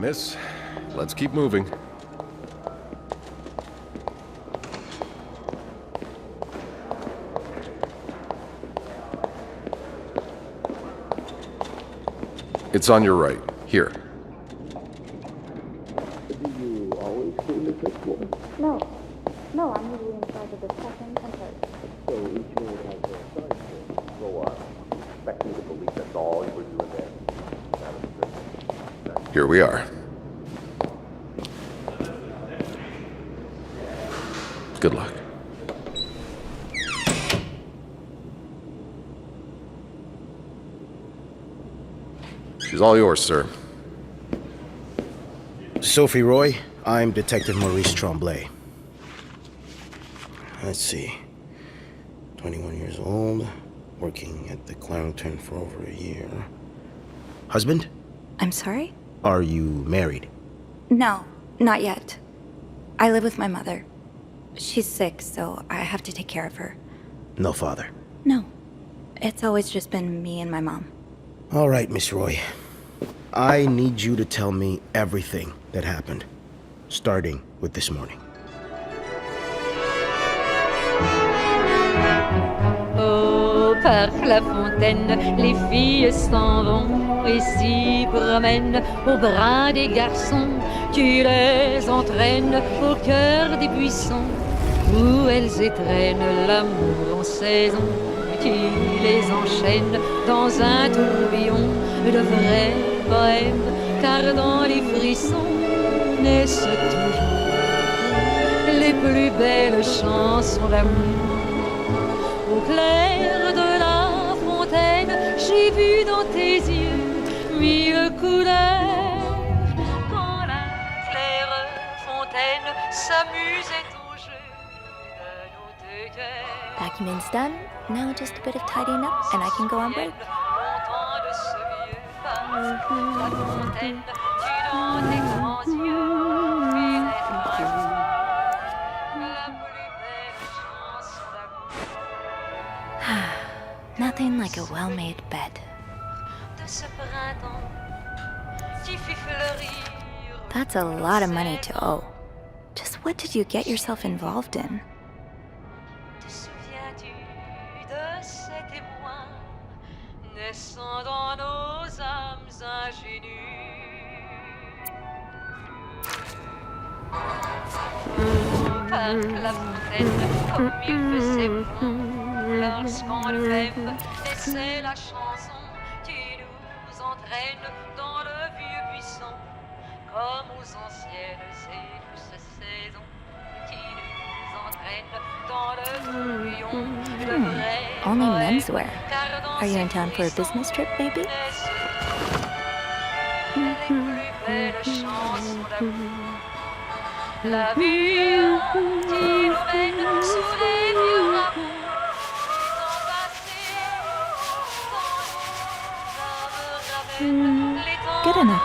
miss. Let's keep moving. It's on your right. Here. Do you always clean the fifth floor? No. No, I'm usually in charge of the second and third. So each room has their side floor. So expect me to believe that's all you were doing there? Here we are. Good luck. She's all yours, sir. Sophie Roy, I'm Detective Maurice Tremblay. Let's see. 21 years old, working at the Clarington for over a year. Husband? I'm sorry? Are you married? No, not yet. I live with my mother. She's sick, so I have to take care of her. No father? No. It's always just been me and my mom. All right, Miss Roy. I need you to tell me everything that happened, starting with this morning. Au parc La Fontaine, les filles s'en vont et s'y promènent au bras des garçons. Tu les entraînes au cœur des buissons où elles étrennent l'amour en saison. Tu les enchaînes dans un tourbillon de vrai bohème, car dans les frissons naissent toujours les plus belles chansons d'amour. Au clair de la fontaine, j'ai vu dans tes yeux mille couleurs. Quand la claire fontaine s'amusait au jeu de nos deux cœurs. Vacuuming's done. Now just a bit of tidying up and I can go on break. Longtemps de ce vieux pas, la fontaine, tu dans tes grands yeux, puis les oiseaux, la plus belle chanson d'amour. Nothing like a well-made bed. De ce printemps, qui fit fleurir. That's a lot of money to owe. Just what did you get yourself involved in? Te souviens-tu de cet émoi naissant dans nos âmes ingénues? Par la fontaine, comme il faisait bon, lorsqu'on le aime, et c'est la chanson qui nous entraîne dans le vieux buisson, comme aux anciennes et douces saisons, qui nous entraînent dans le tourbillon de vrai Only poème, menswear. car dans Are you in ces town for a business trip, maybe? naissent les plus belles chansons d'amour. La vue qui nous mène sous les vieux rameaux, sans passer, dans nos âmes ramène les temps Good enough. et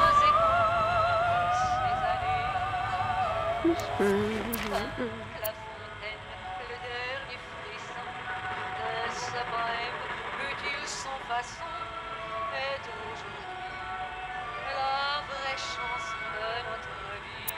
ces années. La fontaine, le dernier frisson de ce poème, utile sans façon, est aujourd'hui la vraie chanson de notre vie.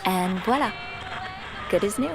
And voila. Good as new.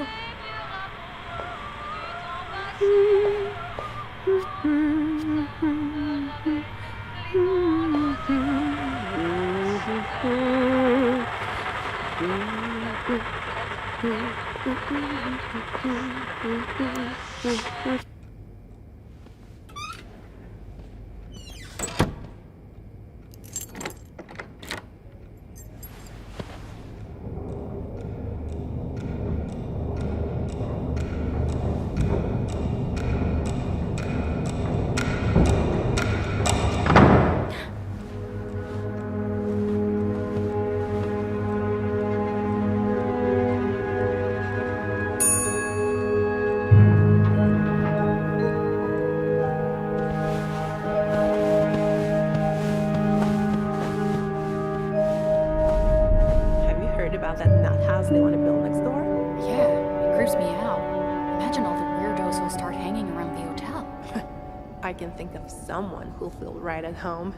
about that nut house they want to build next door? Yeah, it creeps me out. Imagine all the weirdos who'll start hanging around the hotel. I can think of someone who'll feel right at home.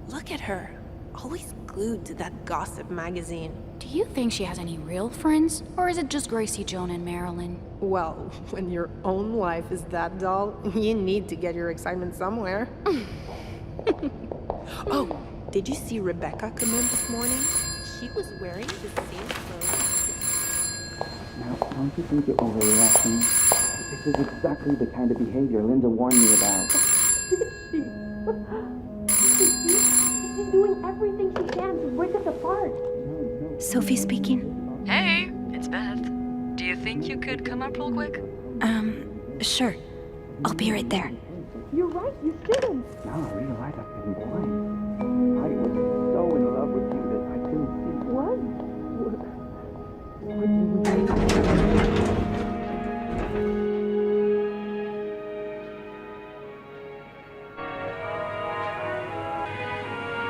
Look at her, always glued to that gossip magazine. Do you think she has any real friends? Or is it just Gracie, Joan, and Marilyn? Well, when your own life is that dull, you need to get your excitement somewhere. Oh, did you see Rebecca come in this morning? She was wearing the same clothes. Now, don't you think you're overreacting? This is exactly the kind of behavior Linda warned me about. She's doing everything she can to break us apart. Sophie speaking. Hey, it's Beth. Do you think you could come up real quick? Sure. I'll be right there. You're right, you shouldn't. Now I realize I've been blind. I was so in love with you that I couldn't see. What?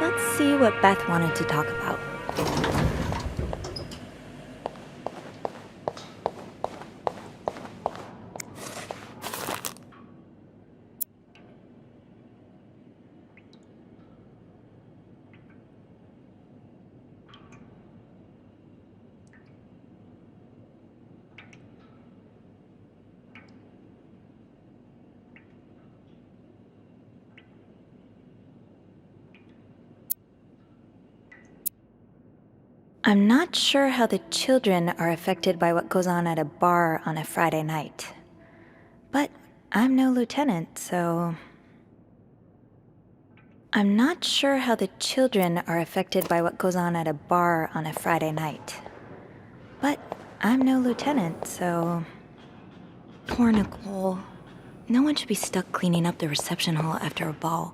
Let's see what Beth wanted to talk about. I'm not sure how the children are affected by what goes on at a bar on a Friday night. But I'm no lieutenant, so... I'm not sure how the children are affected by what goes on at a bar on a Friday night. But I'm no lieutenant, so... Poor Nicole. No one should be stuck cleaning up the reception hall after a ball,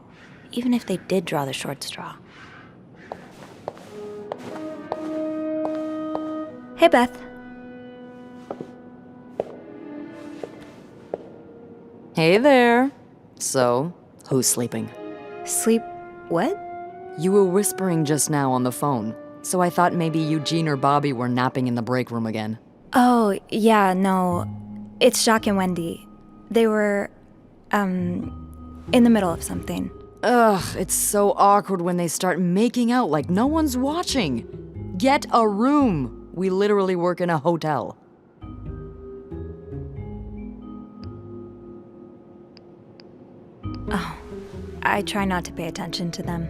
even if they did draw the short straw. Hey, Beth. Hey there. So, who's sleeping? Sleep what? You were whispering just now on the phone, so I thought maybe Eugene or Bobby were napping in the break room again. Oh, yeah, no. It's Jacques and Wendy. They were, in the middle of something. Ugh, it's so awkward when they start making out like no one's watching. Get a room. We literally work in a hotel. Oh, I try not to pay attention to them.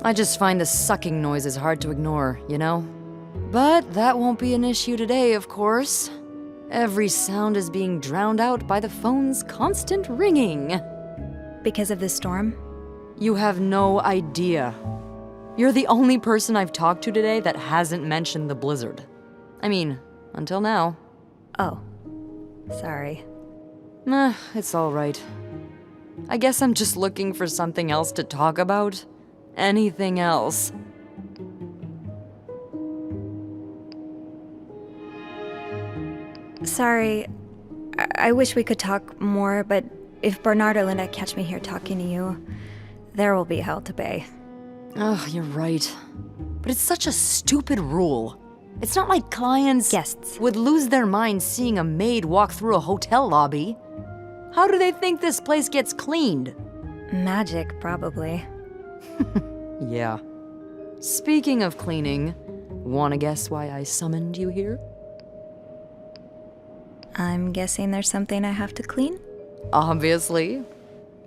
I just find the sucking noises hard to ignore, you know? But that won't be an issue today, of course. Every sound is being drowned out by the phone's constant ringing. Because of the storm? You have no idea. You're the only person I've talked to today that hasn't mentioned the blizzard. I mean, until now. Oh, sorry. It's all right. I guess I'm just looking for something else to talk about. Anything else. Sorry. I wish we could talk more, but if Bernard or Linda catch me here talking to you, there will be hell to pay. Oh, you're right. But it's such a stupid rule. It's not like clients Guests would lose their minds seeing a maid walk through a hotel lobby. How do they think this place gets cleaned? Magic, probably. Yeah. Speaking of cleaning, wanna guess why I summoned you here? I'm guessing there's something I have to clean? Obviously.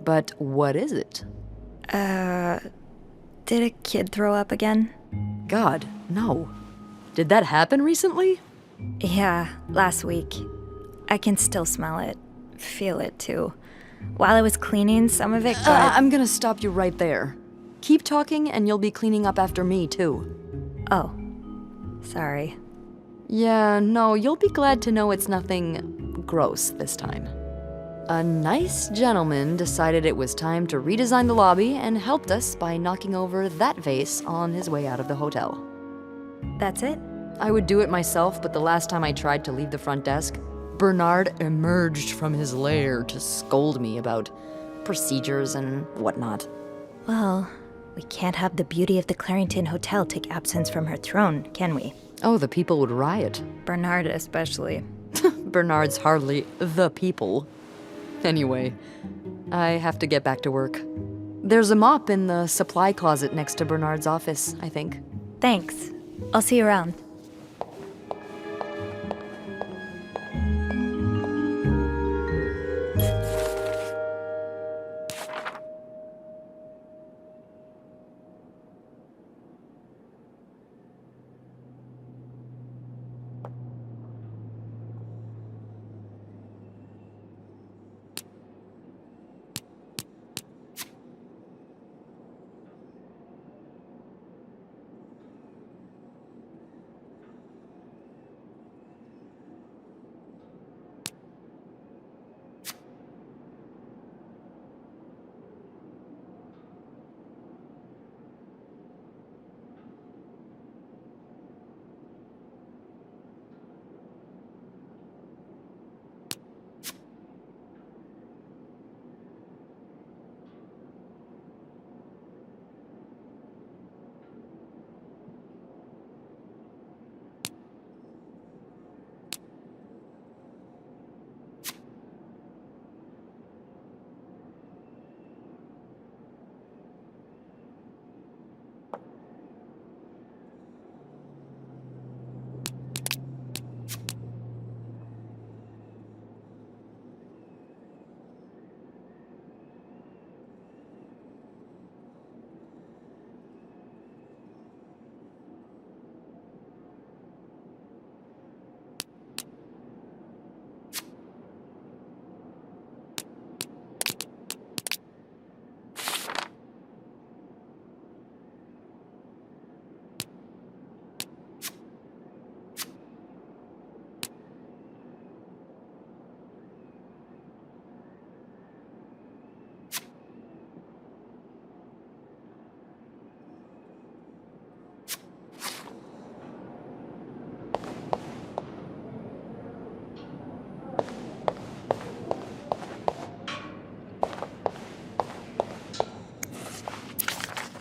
But what is it? Did a kid throw up again? God, no. Did that happen recently? Yeah, last week. I can still smell it. Feel it, too. While I was cleaning, some of it got... I'm gonna stop you right there. Keep talking and you'll be cleaning up after me, too. Oh. Sorry. Yeah, no, you'll be glad to know it's nothing gross this time. A nice gentleman decided it was time to redesign the lobby and helped us by knocking over that vase on his way out of the hotel. That's it? I would do it myself, but the last time I tried to leave the front desk, Bernard emerged from his lair to scold me about procedures and whatnot. Well, we can't have the beauty of the Clarington Hotel take absence from her throne, can we? Oh, the people would riot. Bernard especially. Bernard's hardly the people. Anyway, I have to get back to work. There's a mop in the supply closet next to Bernard's office, I think. Thanks. I'll see you around.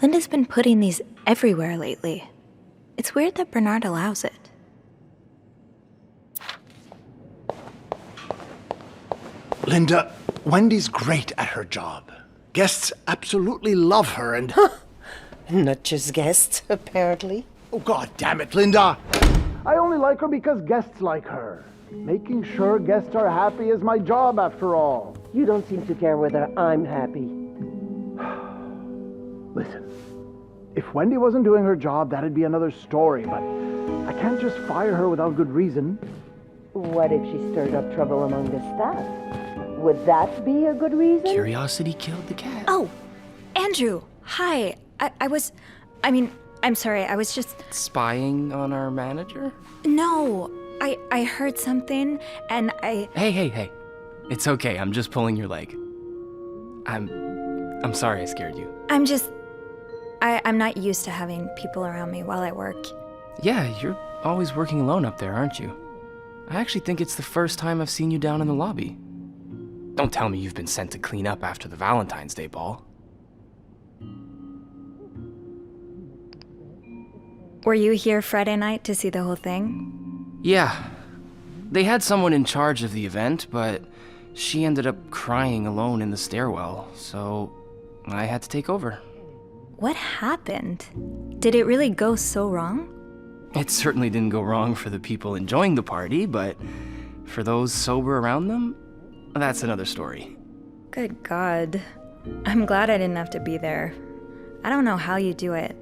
Linda's been putting these everywhere lately. It's weird that Bernard allows it. Linda, Wendy's great at her job. Guests absolutely love her and... Not just guests, apparently. Oh, God damn it, Linda! I only like her because guests like her. Making sure guests are happy is my job, after all. You don't seem to care whether I'm happy. Listen, if Wendy wasn't doing her job, that'd be another story, but I can't just fire her without good reason. What if she stirred up trouble among the staff? Would that be a good reason? Curiosity killed the cat. Oh, Andrew, hi. I'm sorry, I was just... Spying on our manager? No, I heard something, and I... Hey. It's okay, I'm just pulling your leg. I'm sorry I scared you. I'm not used to having people around me while I work. Yeah, you're always working alone up there, aren't you? I actually think it's the first time I've seen you down in the lobby. Don't tell me you've been sent to clean up after the Valentine's Day ball. Were you here Friday night to see the whole thing? Yeah. They had someone in charge of the event, but she ended up crying alone in the stairwell, so I had to take over. What happened? Did it really go so wrong? It certainly didn't go wrong for the people enjoying the party, but for those sober around them, that's another story. Good God. I'm glad I didn't have to be there. I don't know how you do it.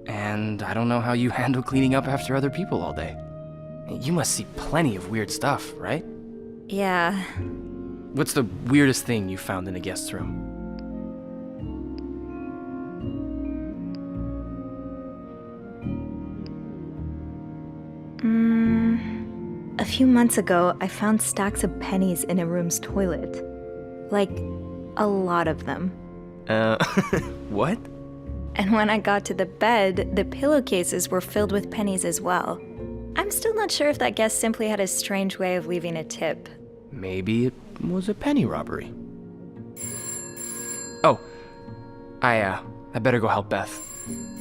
And I don't know how you handle cleaning up after other people all day. You must see plenty of weird stuff, right? Yeah. What's the weirdest thing you found in a guest room? A few months ago, I found stacks of pennies in a room's toilet. Like, a lot of them. What? And when I got to the bed, the pillowcases were filled with pennies as well. I'm still not sure if that guest simply had a strange way of leaving a tip. Maybe it was a penny robbery. Oh, I better go help Beth.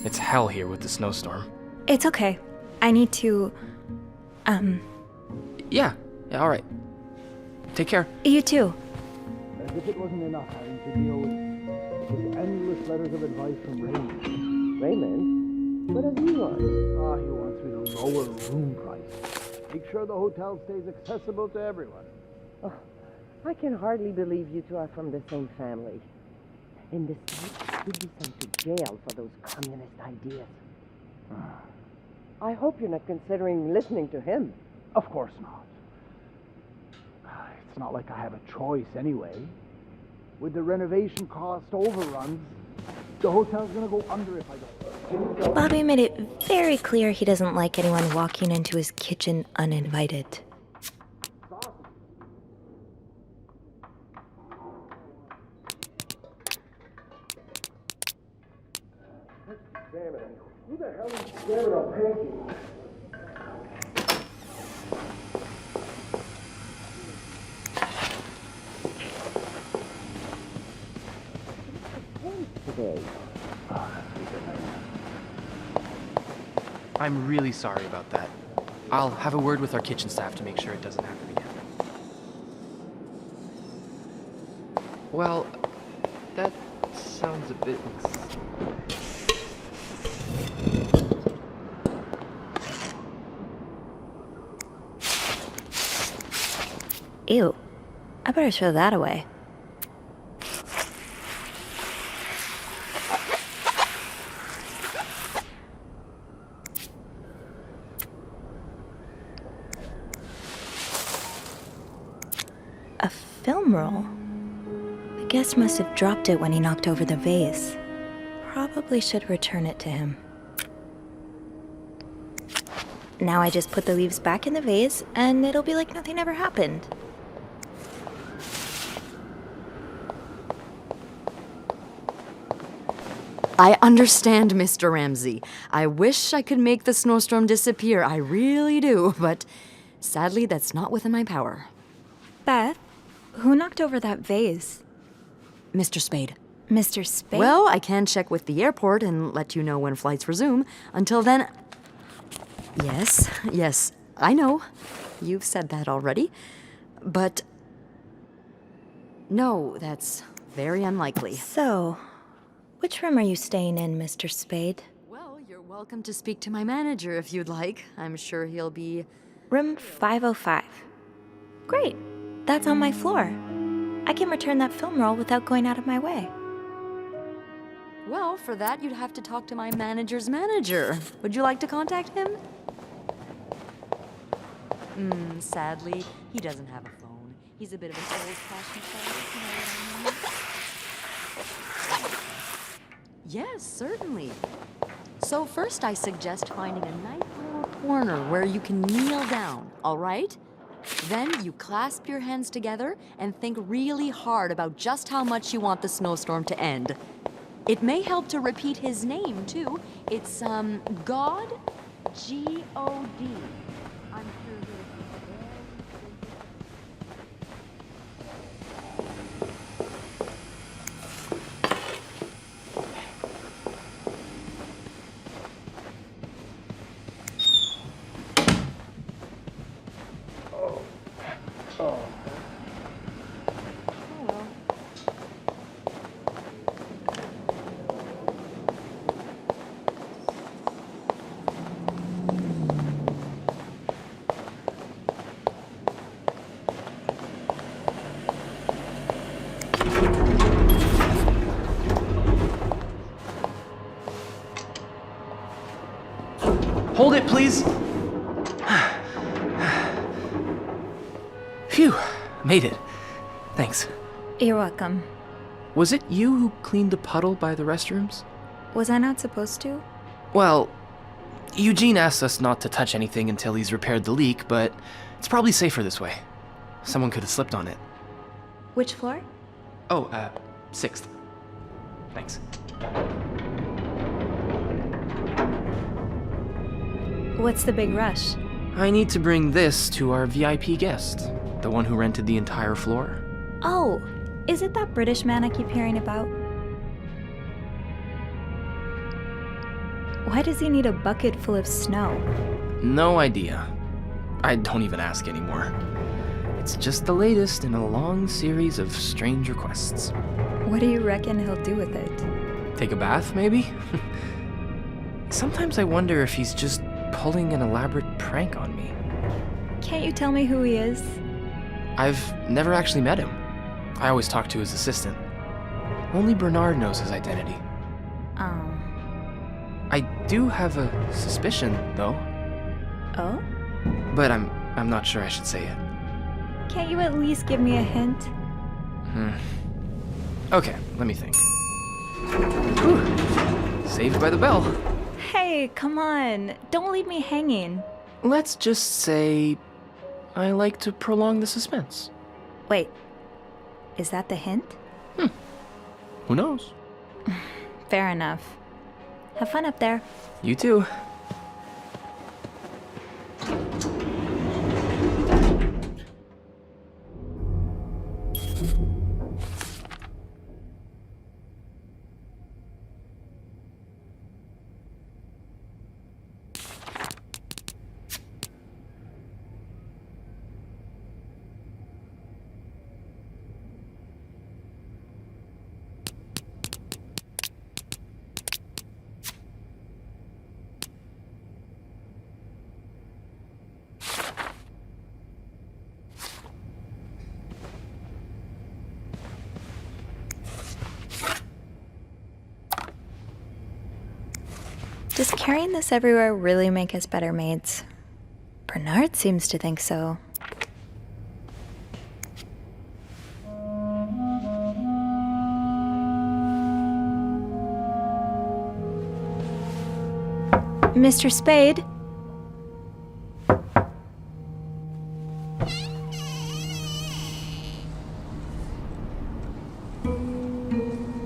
It's hell here with the snowstorm. It's okay. I need to... Yeah, alright. Take care. You too. As if it wasn't enough having to deal with endless letters of advice from Raymond. Raymond? What does he want? He wants me to lower room prices. Make sure the hotel stays accessible to everyone. Oh, I can hardly believe you two are from the same family. In the States, you'd be sent to jail for those communist ideas. I hope you're not considering listening to him. Of course not. It's not like I have a choice anyway. With the renovation cost overruns, the hotel's gonna go under if I don't. Bobby made it very clear he doesn't like anyone walking into his kitchen uninvited. Damn it. Who the hell is jamming on pancakes? Today. I'm really sorry about that. I'll have a word with our kitchen staff to make sure it doesn't happen again. Well, that sounds a bit... Ew. I better throw that away. A film roll? The guest must have dropped it when he knocked over the vase. Probably should return it to him. Now I just put the leaves back in the vase, and it'll be like nothing ever happened. I understand, Mr. Ramsey. I wish I could make the snowstorm disappear. I really do, but sadly, that's not within my power. Beth, who knocked over that vase? Mr. Spade. Mr. Spade? Well, I can check with the airport and let you know when flights resume. Until then... Yes, I know. You've said that already. But... no, that's very unlikely. So, which room are you staying in, Mr. Spade? Well, you're welcome to speak to my manager if you'd like. I'm sure he'll be... Room 505. Great. That's on my floor. I can return that film roll without going out of my way. Well, for that, you'd have to talk to my manager's manager. Would you like to contact him? Sadly, he doesn't have a phone. He's a bit of an old-fashioned fellow, you know what I mean? Yes, certainly. So first I suggest finding a nice little corner where you can kneel down, all right? Then you clasp your hands together and think really hard about just how much you want the snowstorm to end. It may help to repeat his name, too. It's, God, G-O-D. I'm sure Hold it, please! Phew, made it. Thanks. You're welcome. Was it you who cleaned the puddle by the restrooms? Was I not supposed to? Well, Eugene asked us not to touch anything until he's repaired the leak, but it's probably safer this way. Someone could have slipped on it. Which floor? Oh, 6th. Thanks. What's the big rush? I need to bring this to our VIP guest, the one who rented the entire floor. Oh, is it that British man I keep hearing about? Why does he need a bucket full of snow? No idea. I don't even ask anymore. It's just the latest in a long series of strange requests. What do you reckon he'll do with it? Take a bath, maybe? Sometimes I wonder if he's just pulling an elaborate prank on me. Can't you tell me who he is? I've never actually met him. I always talk to his assistant. Only Bernard knows his identity. Oh. I do have a suspicion, though. Oh? But I'm not sure I should say it. Can't you at least give me a hint? Okay, let me think. Whew. Saved by the bell. Hey, come on. Don't leave me hanging. Let's just say I like to prolong the suspense. Wait. Is that the hint? Who knows? Fair enough. Have fun up there. You too. Does carrying this everywhere really make us better maids? Bernard seems to think so. Mr. Spade?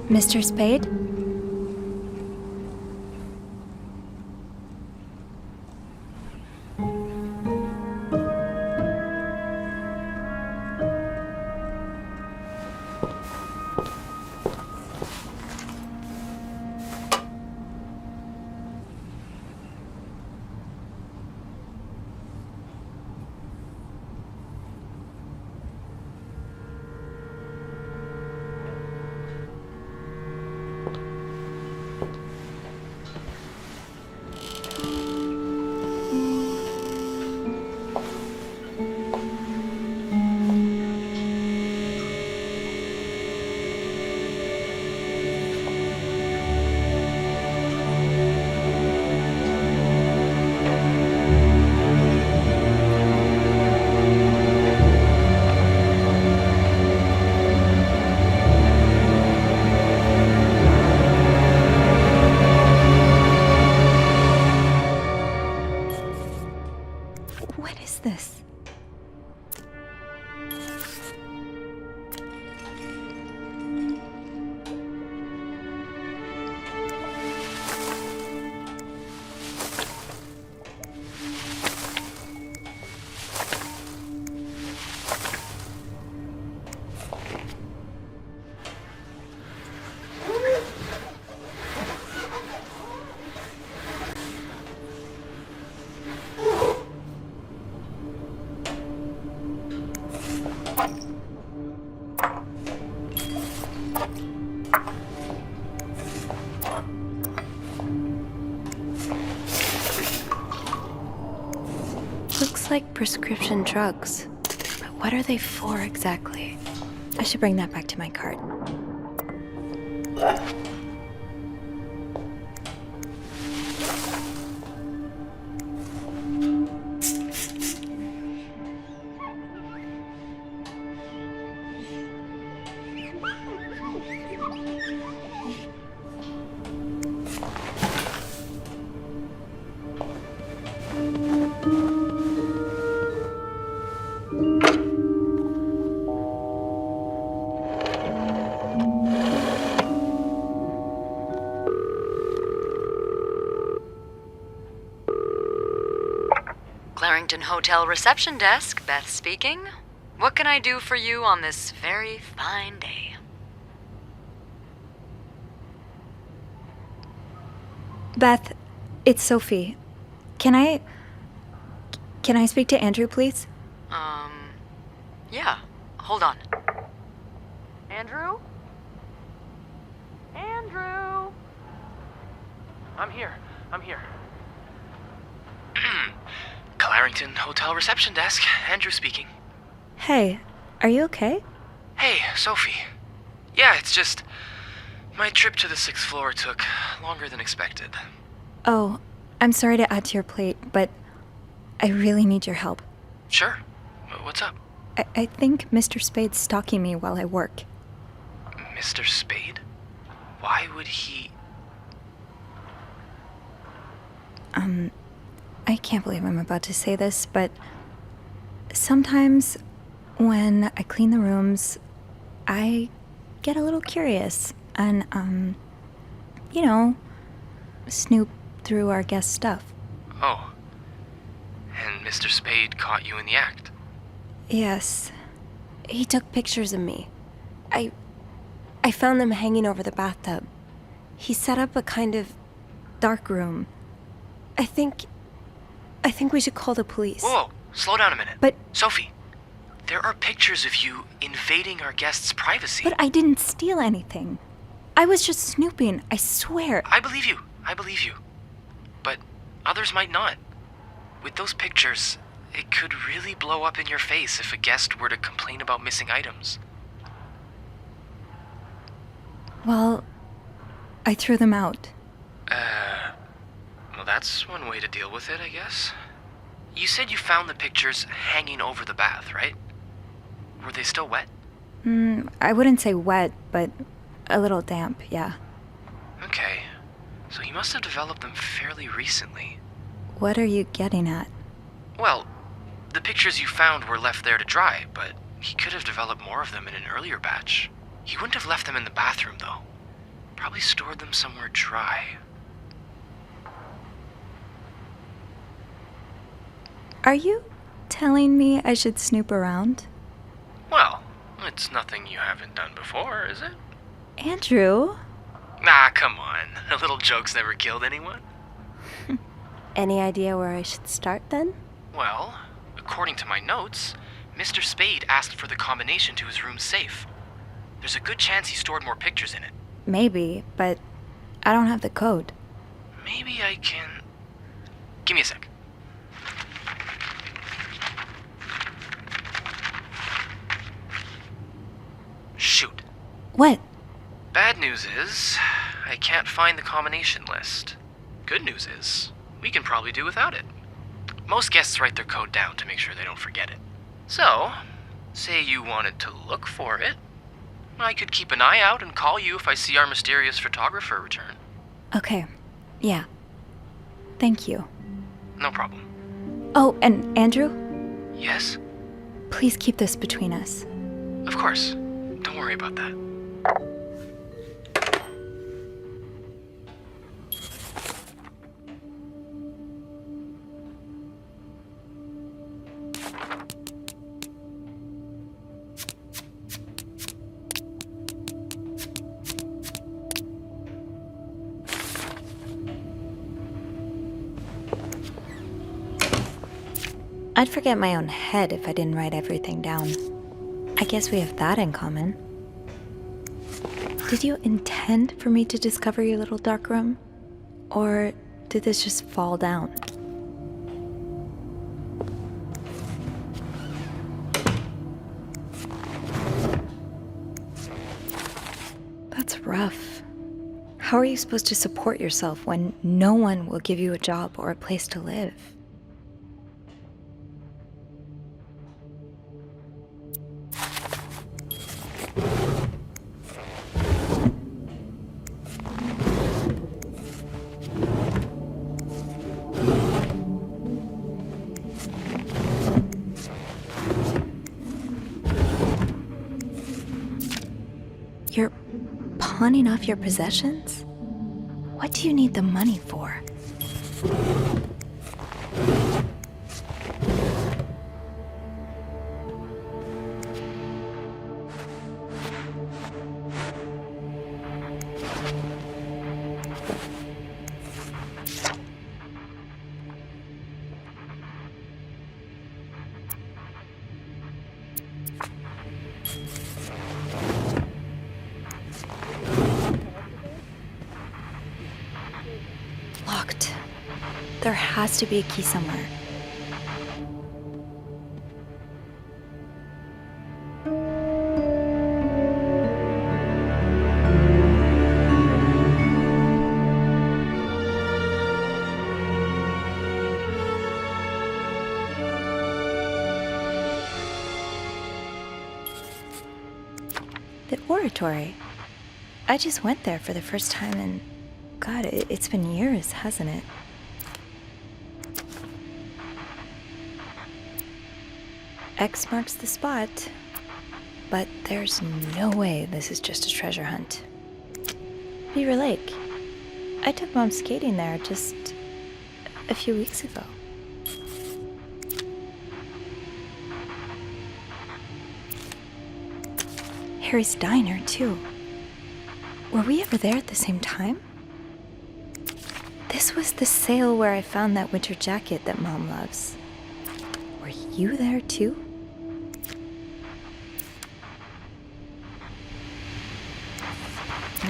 Mr. Spade? What is this? Looks like prescription drugs. But what are they for exactly? I should bring that back to my cart. Clarington Hotel reception desk, Beth speaking. What can I do for you on this very fine day? Beth, it's Sophie. Can I... Can I speak to Andrew, please? Yeah. Hold on. Andrew? Andrew? I'm here. Clarington Hotel reception desk. Andrew speaking. Hey, are you okay? Hey, Sophie. Yeah, it's just... my trip to the 6th floor took longer than expected. Oh, I'm sorry to add to your plate, but I really need your help. Sure. What's up? I think Mr. Spade's stalking me while I work. Mr. Spade? Why would he... I can't believe I'm about to say this, but sometimes when I clean the rooms, I get a little curious and, snoop through our guest stuff. Oh. And Mr. Spade caught you in the act? Yes. He took pictures of me. I found them hanging over the bathtub. He set up a kind of dark room. I think we should call the police. Whoa, slow down a minute. But... Sophie, there are pictures of you invading our guests' privacy. But I didn't steal anything. I was just snooping, I swear. I believe you. But others might not. With those pictures, it could really blow up in your face if a guest were to complain about missing items. Well, I threw them out. Well, that's one way to deal with it, I guess. You said you found the pictures hanging over the bath, right? Were they still wet? I wouldn't say wet, but a little damp, yeah. Okay. So you must have developed them fairly recently. What are you getting at? Well, the pictures you found were left there to dry, but he could have developed more of them in an earlier batch. He wouldn't have left them in the bathroom, though. Probably stored them somewhere dry. Are you telling me I should snoop around? Well, it's nothing you haven't done before, is it? Andrew? Nah, come on. A little joke's never killed anyone. Any idea where I should start then? Well, according to my notes, Mr. Spade asked for the combination to his room's safe. There's a good chance he stored more pictures in it. Maybe, but I don't have the code. Maybe I can... Give me a sec. Shoot. What? Bad news is, I can't find the combination list. Good news is, we can probably do without it. Most guests write their code down to make sure they don't forget it. So, say you wanted to look for it, I could keep an eye out and call you if I see our mysterious photographer return. Okay, yeah. Thank you. No problem. Oh, and Andrew? Yes? Please keep this between us. Of course. Don't worry about that. I'd forget my own head if I didn't write everything down. I guess we have that in common. Did you intend for me to discover your little dark room? Or did this just fall down? That's rough. How are you supposed to support yourself when no one will give you a job or a place to live? You're pawning off your possessions? What do you need the money for? There has to be a key somewhere. The oratory. I just went there for the first time and, God, it's been years, hasn't it? X marks the spot, but there's no way this is just a treasure hunt. Beaver Lake. I took Mom skating there just a few weeks ago. Harry's Diner, too. Were we ever there at the same time? This was the sale where I found that winter jacket that Mom loves. Were you there, too?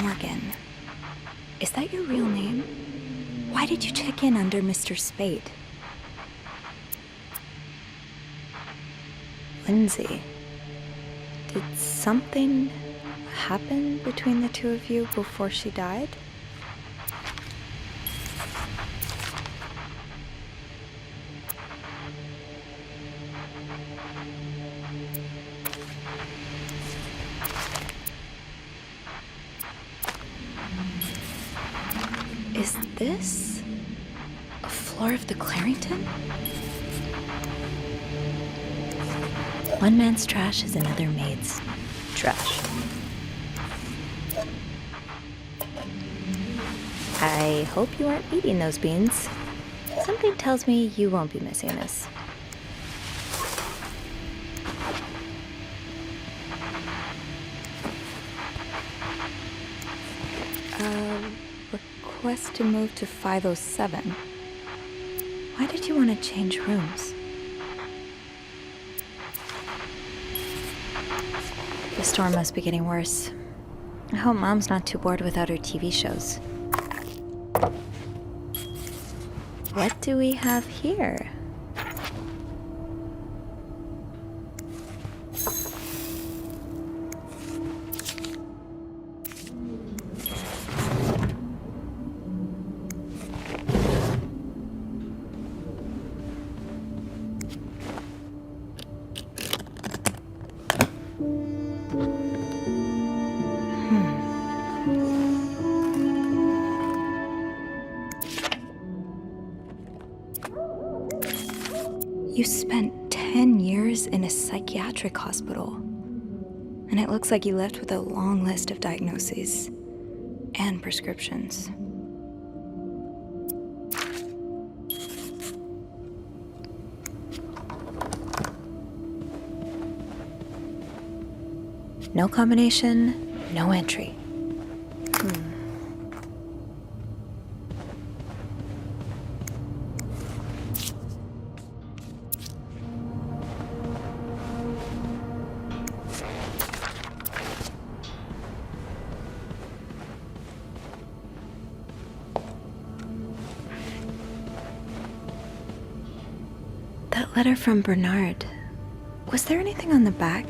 Morgan. Is that your real name? Why did you check in under Mr. Spade? Lindsay. Did something happen between the two of you before she died? Is this a floor of the Clarington? One man's trash is another maid's trash. I hope you aren't eating those beans. Something tells me you won't be missing this. Request to move to 507. Why did you want to change rooms? The storm must be getting worse. I hope Mom's not too bored without her TV shows. What do we have here? You spent 10 years in a psychiatric hospital, and it looks like you left with a long list of diagnoses and prescriptions. No combination, no entry. That letter from Bernard. Was there anything on the back?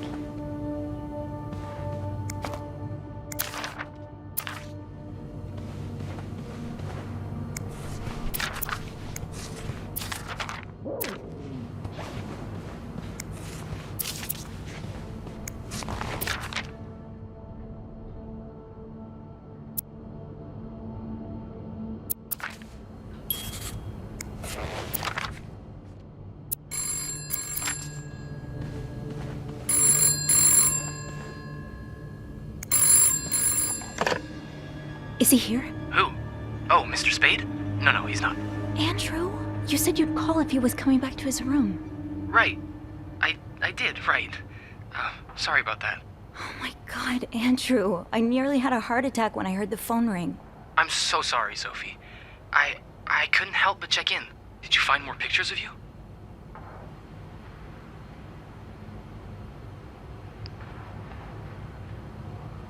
Is he here? Who? Oh, Mr. Spade? No, he's not. Andrew? You said you'd call if he was coming back to his room. Right. I did, right. Sorry about that. Oh my God, Andrew. I nearly had a heart attack when I heard the phone ring. I'm so sorry, Sophie. I couldn't help but check in. Did you find more pictures of you?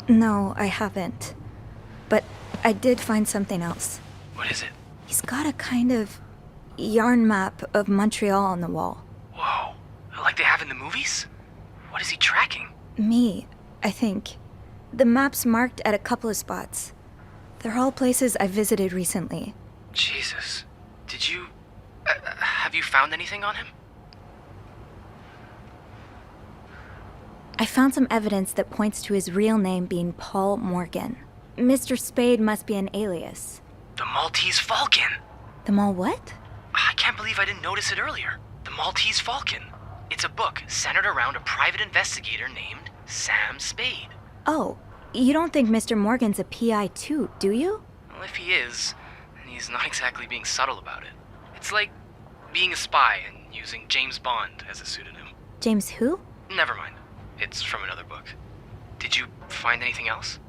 No, I haven't. But I did find something else. What is it? He's got a kind of yarn map of Montreal on the wall. Whoa, like they have in the movies? What is he tracking? Me, I think. The map's marked at a couple of spots. They're all places I've visited recently. Jesus. Did you... have you found anything on him? I found some evidence that points to his real name being Paul Morgan. Mr. Spade must be an alias. The Maltese Falcon! The Mal what? I can't believe I didn't notice it earlier. The Maltese Falcon. It's a book centered around a private investigator named Sam Spade. Oh, you don't think Mr. Morgan's a PI too, do you? Well, if he is, then he's not exactly being subtle about it. It's like being a spy and using James Bond as a pseudonym. James who? Never mind. It's from another book. Did you find anything else?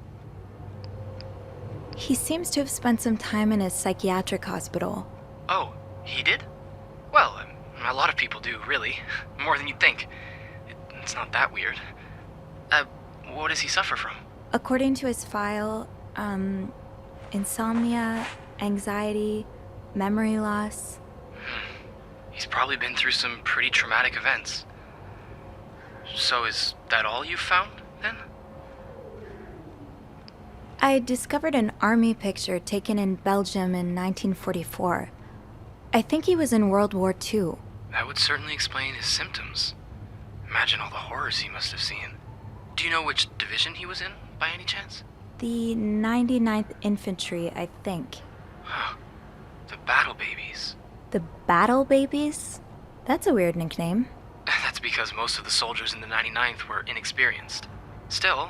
He seems to have spent some time in a psychiatric hospital. Oh, he did? Well, a lot of people do, really. More than you'd think. It's not that weird. What does he suffer from? According to his file, insomnia, anxiety, memory loss. He's probably been through some pretty traumatic events. So is that all you've found, then? I discovered an army picture taken in Belgium in 1944. I think he was in World War II. That would certainly explain his symptoms. Imagine all the horrors he must have seen. Do you know which division he was in, by any chance? The 99th Infantry, I think. Huh. The Battle Babies. The Battle Babies? That's a weird nickname. That's because most of the soldiers in the 99th were inexperienced. Still,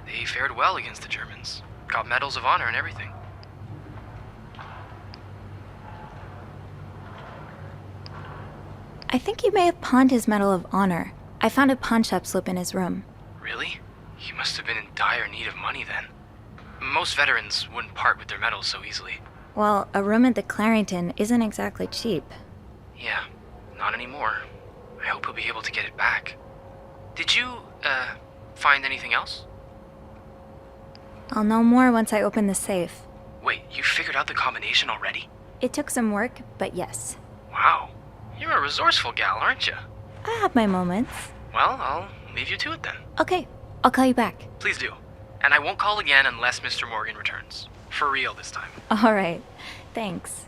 they fared well against the Germans. Got medals of honor and everything. I think he may have pawned his Medal of Honor. I found a pawn shop slip in his room. Really? He must have been in dire need of money then. Most veterans wouldn't part with their medals so easily. Well, a room at the Clarington isn't exactly cheap. Yeah, not anymore. I hope he'll be able to get it back. Did you, find anything else? I'll know more once I open the safe. Wait, you figured out the combination already? It took some work, but yes. Wow. You're a resourceful gal, aren't you? I have my moments. Well, I'll leave you to it then. Okay, I'll call you back. Please do. And I won't call again unless Mr. Morgan returns. For real this time. All right. Thanks.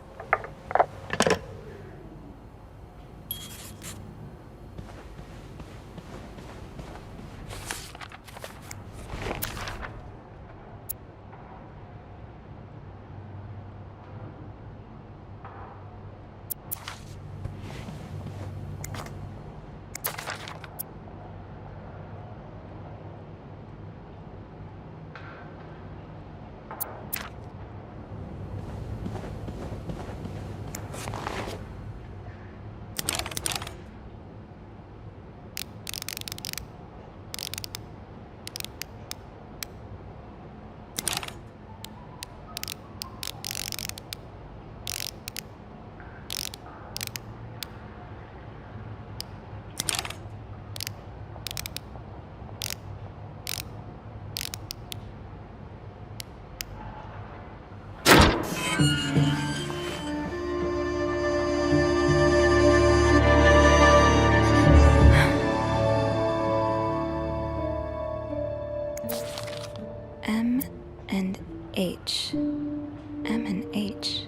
M and H. M and H.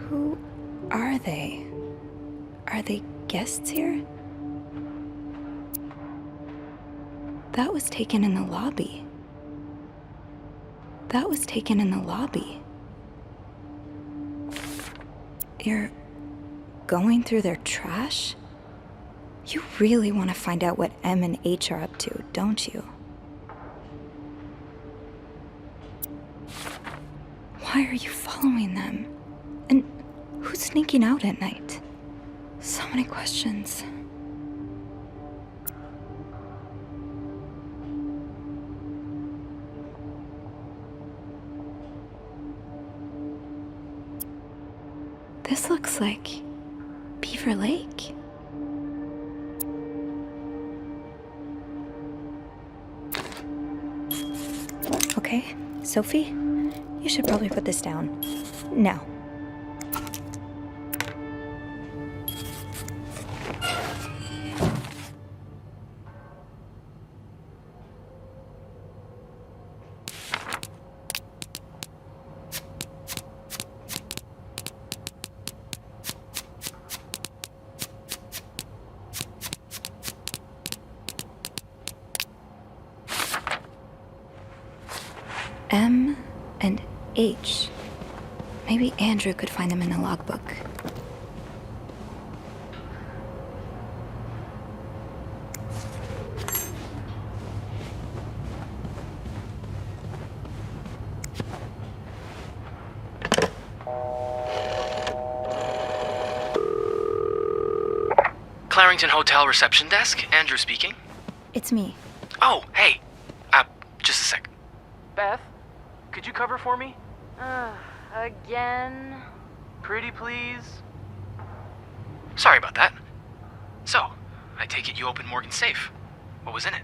Who are they? Are they guests here? That was taken in the lobby. That was taken in the lobby. You're going through their trash? You really want to find out what M and H are up to, don't you? Why are you following them? And who's sneaking out at night? So many questions. This looks like Beaver Lake. Okay, Sophie, you should probably put this down. Now. M and H. Maybe Andrew could find them in the logbook. Clarington Hotel reception desk, Andrew speaking. It's me. Oh, hey. Just a sec. Beth, could you cover for me? Again? Pretty please? Sorry about that. So, I take it you opened Morgan's safe. What was in it?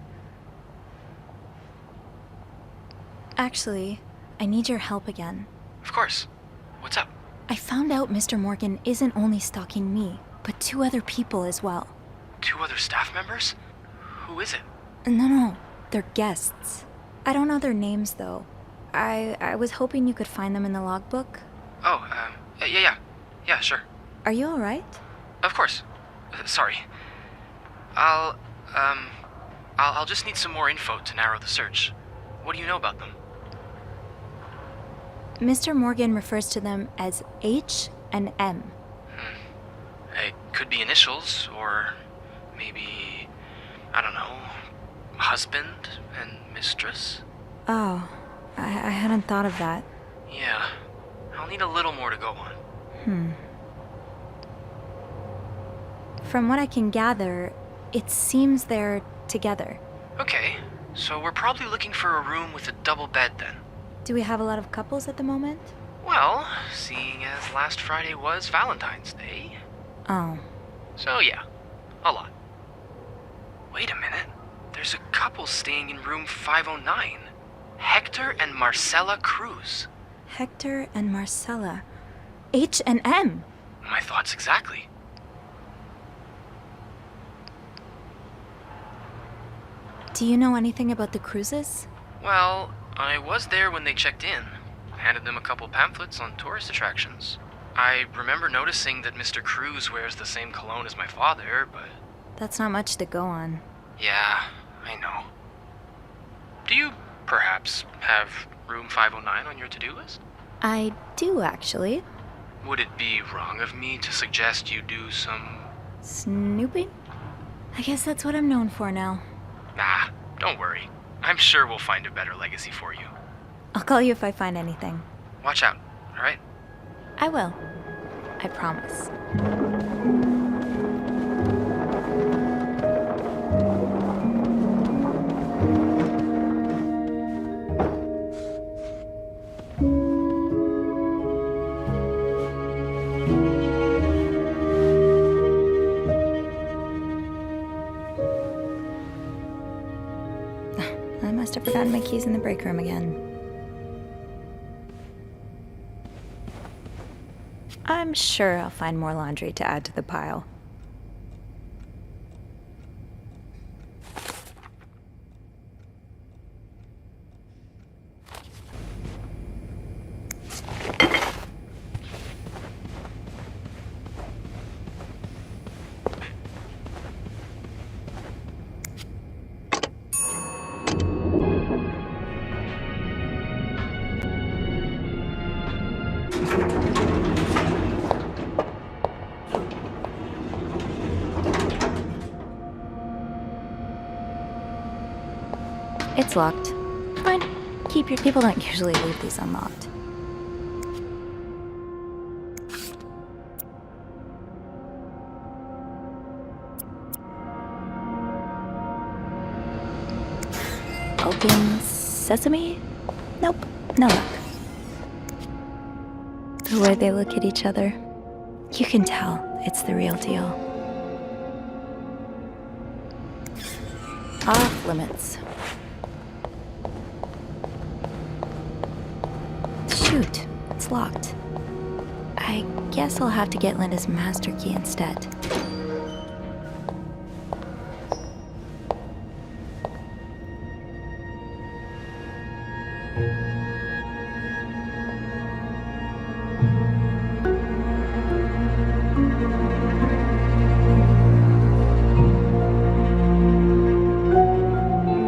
Actually, I need your help again. Of course. What's up? I found out Mr. Morgan isn't only stalking me, but 2 other people as well. 2 other staff members? Who is it? No, they're guests. I don't know their names, though. I was hoping you could find them in the logbook. Oh, yeah, sure. Are you alright? Of course. Sorry. I'll just need some more info to narrow the search. What do you know about them? Mr. Morgan refers to them as H and M. It could be initials, or maybe, I don't know, husband and mistress? Oh, I hadn't thought of that. Yeah, I'll need a little more to go on. From what I can gather, it seems they're together. Okay, so we're probably looking for a room with a double bed then. Do we have a lot of couples at the moment? Well, seeing as last Friday was Valentine's Day. Oh. So yeah, a lot. Wait a minute. There's a couple staying in room 509. Hector and Marcella Cruz. Hector and Marcella. H and M. My thoughts exactly. Do you know anything about the cruises? Well, I was there when they checked in. Handed them a couple pamphlets on tourist attractions. I remember noticing that Mr. Cruz wears the same cologne as my father, but... That's not much to go on. Yeah, I know. Do you, perhaps, have room 509 on your to-do list? I do, actually. Would it be wrong of me to suggest you do some... Snooping? I guess that's what I'm known for now. Nah, don't worry. I'm sure we'll find a better legacy for you. I'll call you if I find anything. Watch out, alright? I will. I promise. I must have forgotten my keys in the break room again. I'm sure I'll find more laundry to add to the pile. It's locked. Fine. Keep your people don't usually leave these unlocked. Open sesame? Nope, no luck. The way they look at each other, you can tell it's the real deal. Off limits. Shoot, it's locked. I guess I'll have to get Linda's master key instead.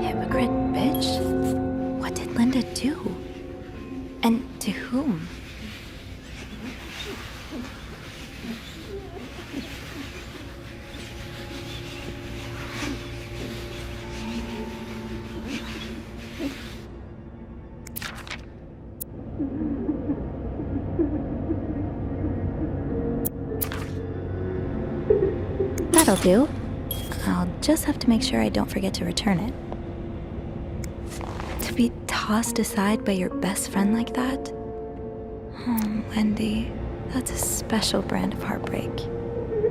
Hypocrite bitch. What did Linda do? That'll do. I'll just have to make sure I don't forget to return it. To be tossed aside by your best friend like that? Oh, Wendy, that's a special brand of heartbreak.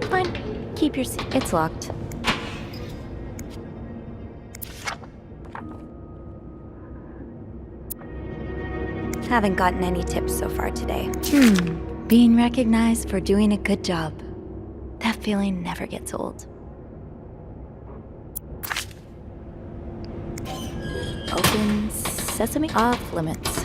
Fine, keep your seat. It's locked. Haven't gotten any tips so far today. Being recognized for doing a good job. That feeling never gets old. Open sesame. Off limits.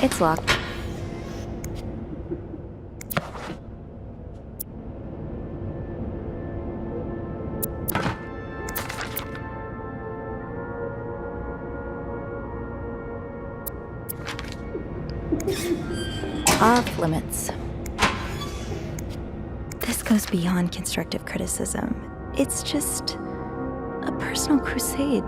It's locked. Off limits. This goes beyond constructive criticism. It's just a personal crusade.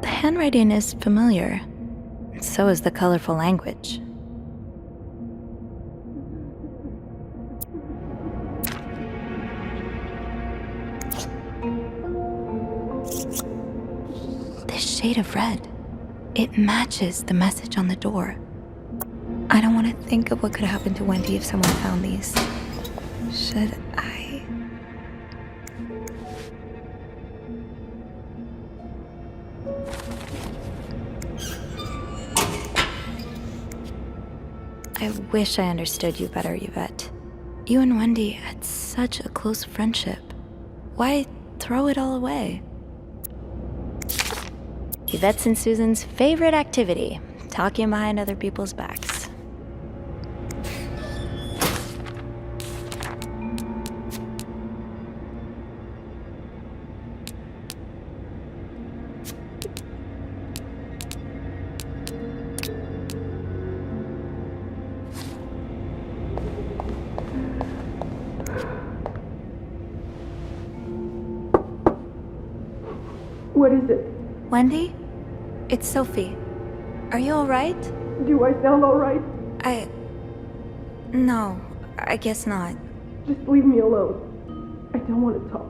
The handwriting is familiar. So is the colorful language. This shade of red, it matches the message on the door. I don't want to think of what could happen to Wendy if someone found these. Should I? I wish I understood you better, Yvette. You and Wendy had such a close friendship. Why throw it all away? Yvette's and Susan's favorite activity, talking behind other people's backs. What is it? Wendy? It's Sophie. Are you alright? Do I sound alright? No, I guess not. Just leave me alone. I don't want to talk.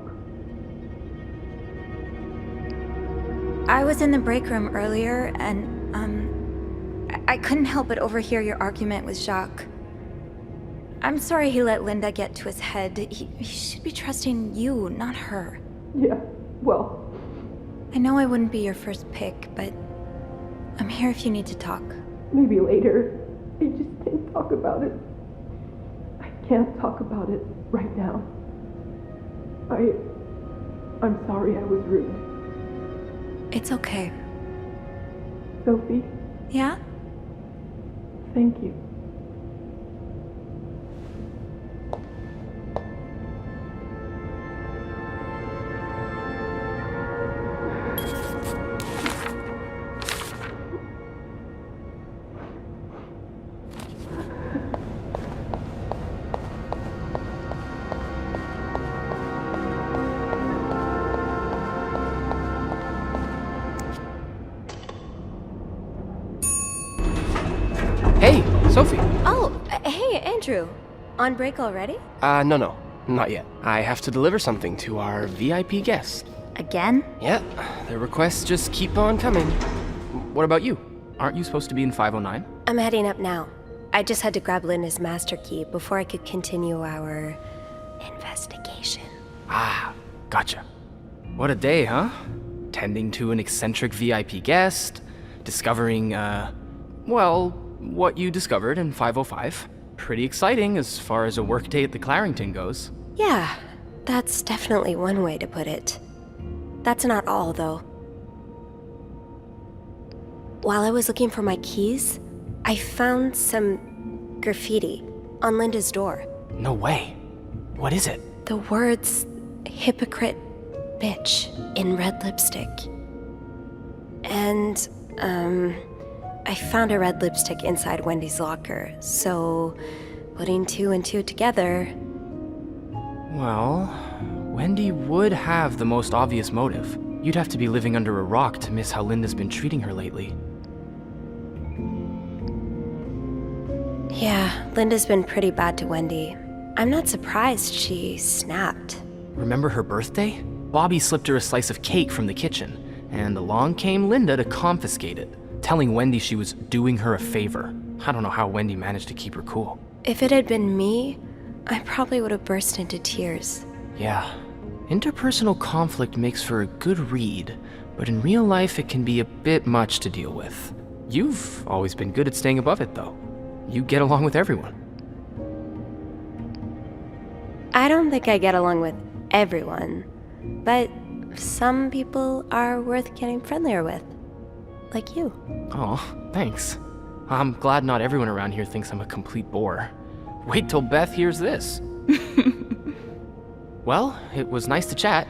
I was in the break room earlier, and, I couldn't help but overhear your argument with Jacques. I'm sorry he let Linda get to his head. He should be trusting you, not her. Yeah, well... I know I wouldn't be your first pick, but I'm here if you need to talk. Maybe later. I just can't talk about it. I can't talk about it right now. I'm sorry I was rude. It's okay. Sophie? Yeah? Thank you. Hey, Sophie. Oh, hey, Andrew. On break already? No, not yet. I have to deliver something to our VIP guest. Again? Yeah, the requests just keep on coming. What about you? Aren't you supposed to be in 509? I'm heading up now. I just had to grab Linda's master key before I could continue our investigation. Ah, gotcha. What a day, huh? Tending to an eccentric VIP guest, discovering, well, what you discovered in 505. Pretty exciting as far as a workday at the Clarington goes. Yeah, that's definitely one way to put it. That's not all, though. While I was looking for my keys, I found some graffiti on Linda's door. No way. What is it? The words hypocrite bitch in red lipstick. And, I found a red lipstick inside Wendy's locker, so putting 2 and 2 together. Well, Wendy would have the most obvious motive. You'd have to be living under a rock to miss how Linda's been treating her lately. Yeah, Linda's been pretty bad to Wendy. I'm not surprised she snapped. Remember her birthday? Bobby slipped her a slice of cake from the kitchen, and along came Linda to confiscate it, telling Wendy she was doing her a favor. I don't know how Wendy managed to keep her cool. If it had been me, I probably would have burst into tears. Yeah, interpersonal conflict makes for a good read, but in real life it can be a bit much to deal with. You've always been good at staying above it, though. You get along with everyone. I don't think I get along with everyone, but some people are worth getting friendlier with. Like you. Oh, thanks. I'm glad not everyone around here thinks I'm a complete bore. Wait till Beth hears this. Well, it was nice to chat.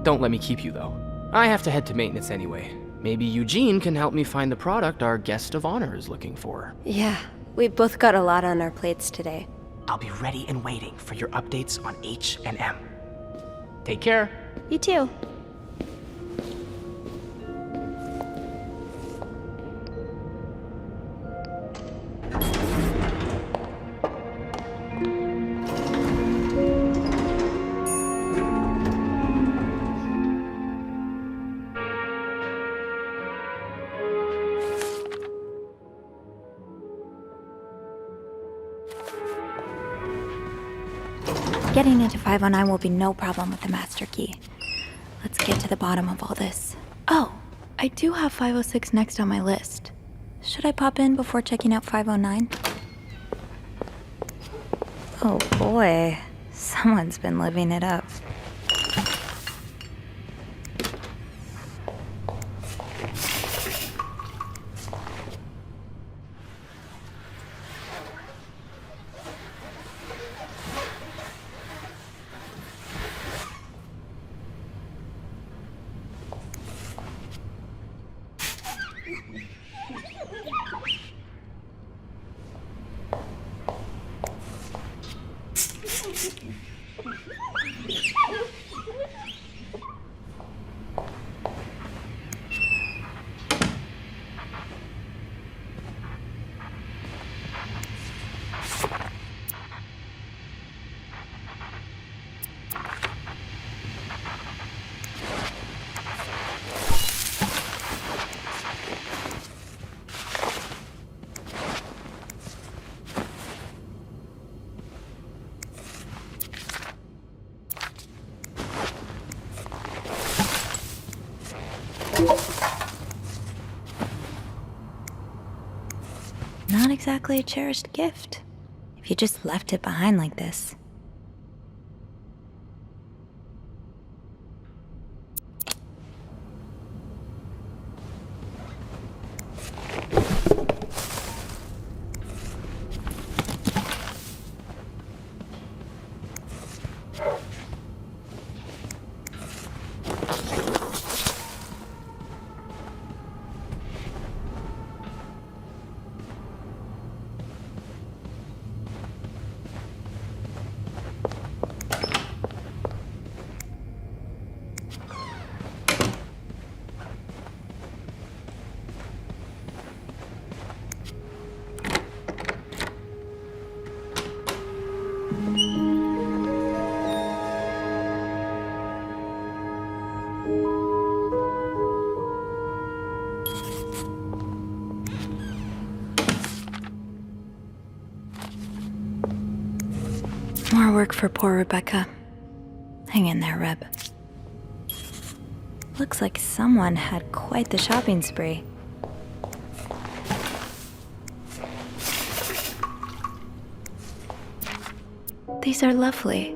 Don't let me keep you, though. I have to head to maintenance anyway. Maybe Eugene can help me find the product our guest of honor is looking for. Yeah, we both got a lot on our plates today. I'll be ready and waiting for your updates on H&M. Take care. You too. Getting into 509 will be no problem with the master key. Let's get to the bottom of all this. Oh, I do have 506 next on my list. Should I pop in before checking out 509? Oh boy, someone's been living it up. Not exactly a cherished gift, if you just left it behind like this. More work for poor Rebecca. Hang in there, Reb. Looks like someone had quite the shopping spree. These are lovely.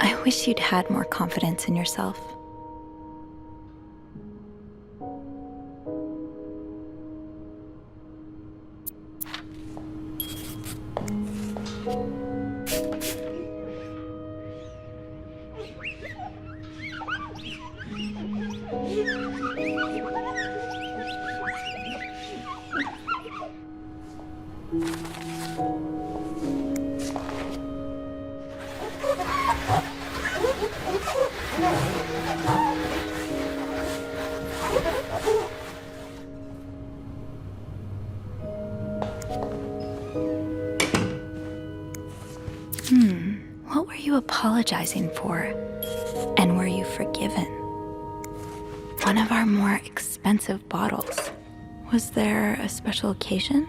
I wish you'd had more confidence in yourself. What were you apologizing for? And were you forgiven? One of our more expensive bottles. Was there a special occasion?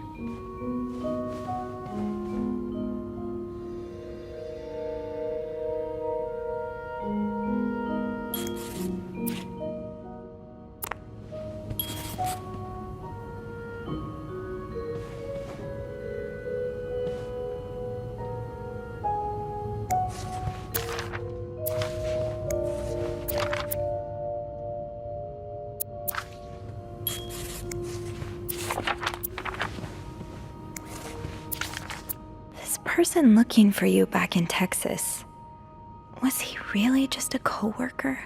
Person looking for you back in Texas, was he really just a coworker?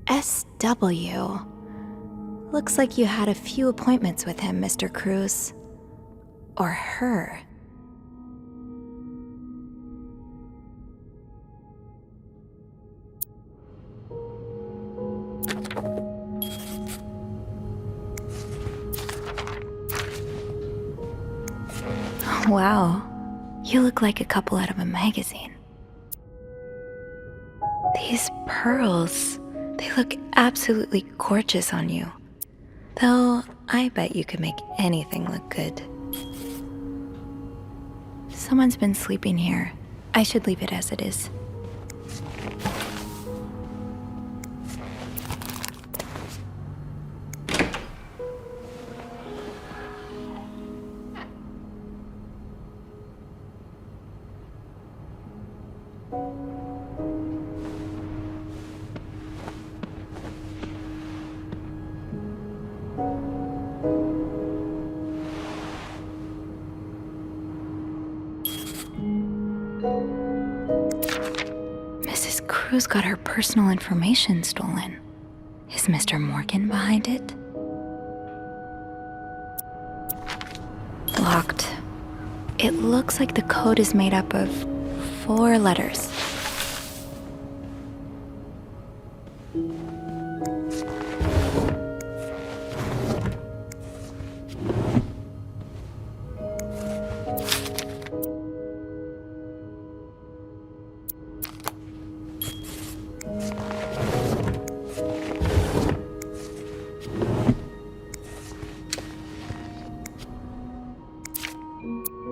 SW. Looks like you had a few appointments with him, Mr. Cruz. Or her. Wow. You look like a couple out of a magazine. These pearls, they look absolutely gorgeous on you. Though, I bet you could make anything look good. Someone's been sleeping here. I should leave it as it is. Mrs. Cruz got her personal information stolen. Is Mr. Morgan behind it? Locked. It looks like the code is made up of 4 letters.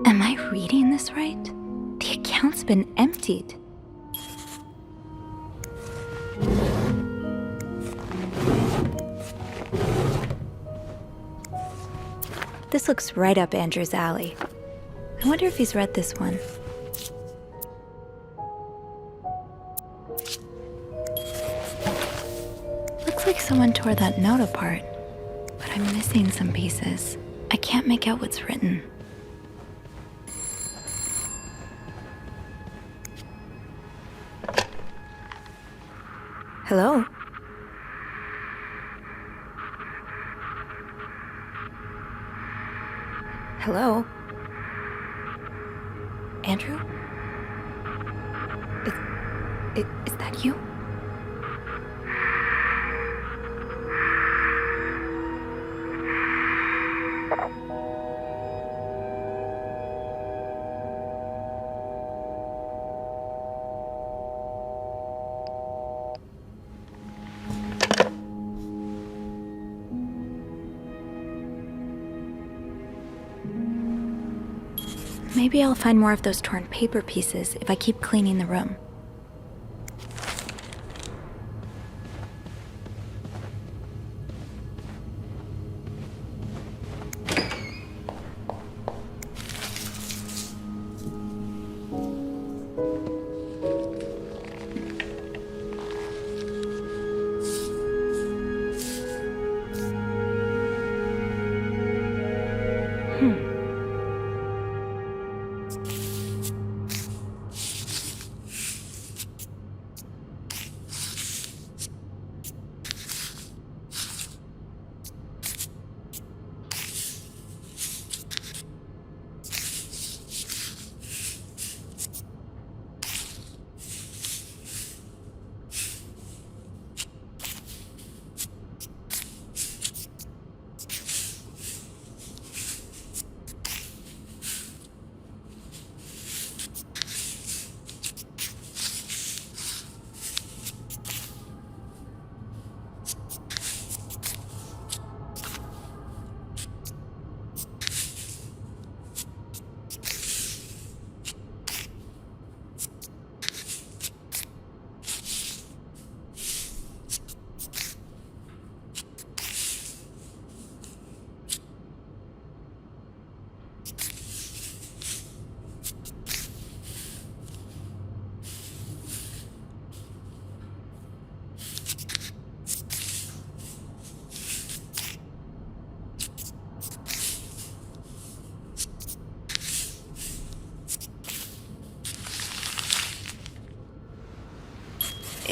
Am I reading this right? The account's been emptied. This looks right up Andrew's alley. I wonder if he's read this one. Looks like someone tore that note apart, but I'm missing some pieces. I can't make out what's written. Hello? Hello? Andrew? Is that you? Maybe I'll find more of those torn paper pieces if I keep cleaning the room.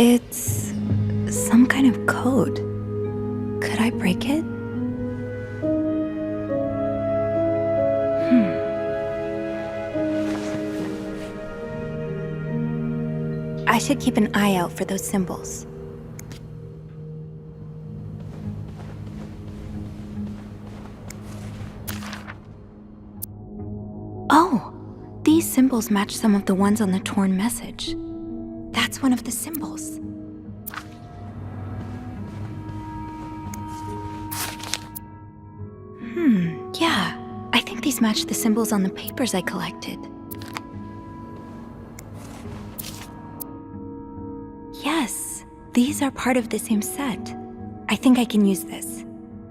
It's some kind of code. Could I break it? I should keep an eye out for those symbols. Oh, these symbols match some of the ones on the torn message. That's one of the symbols. Yeah. I think these match the symbols on the papers I collected. Yes, these are part of the same set. I think I can use this.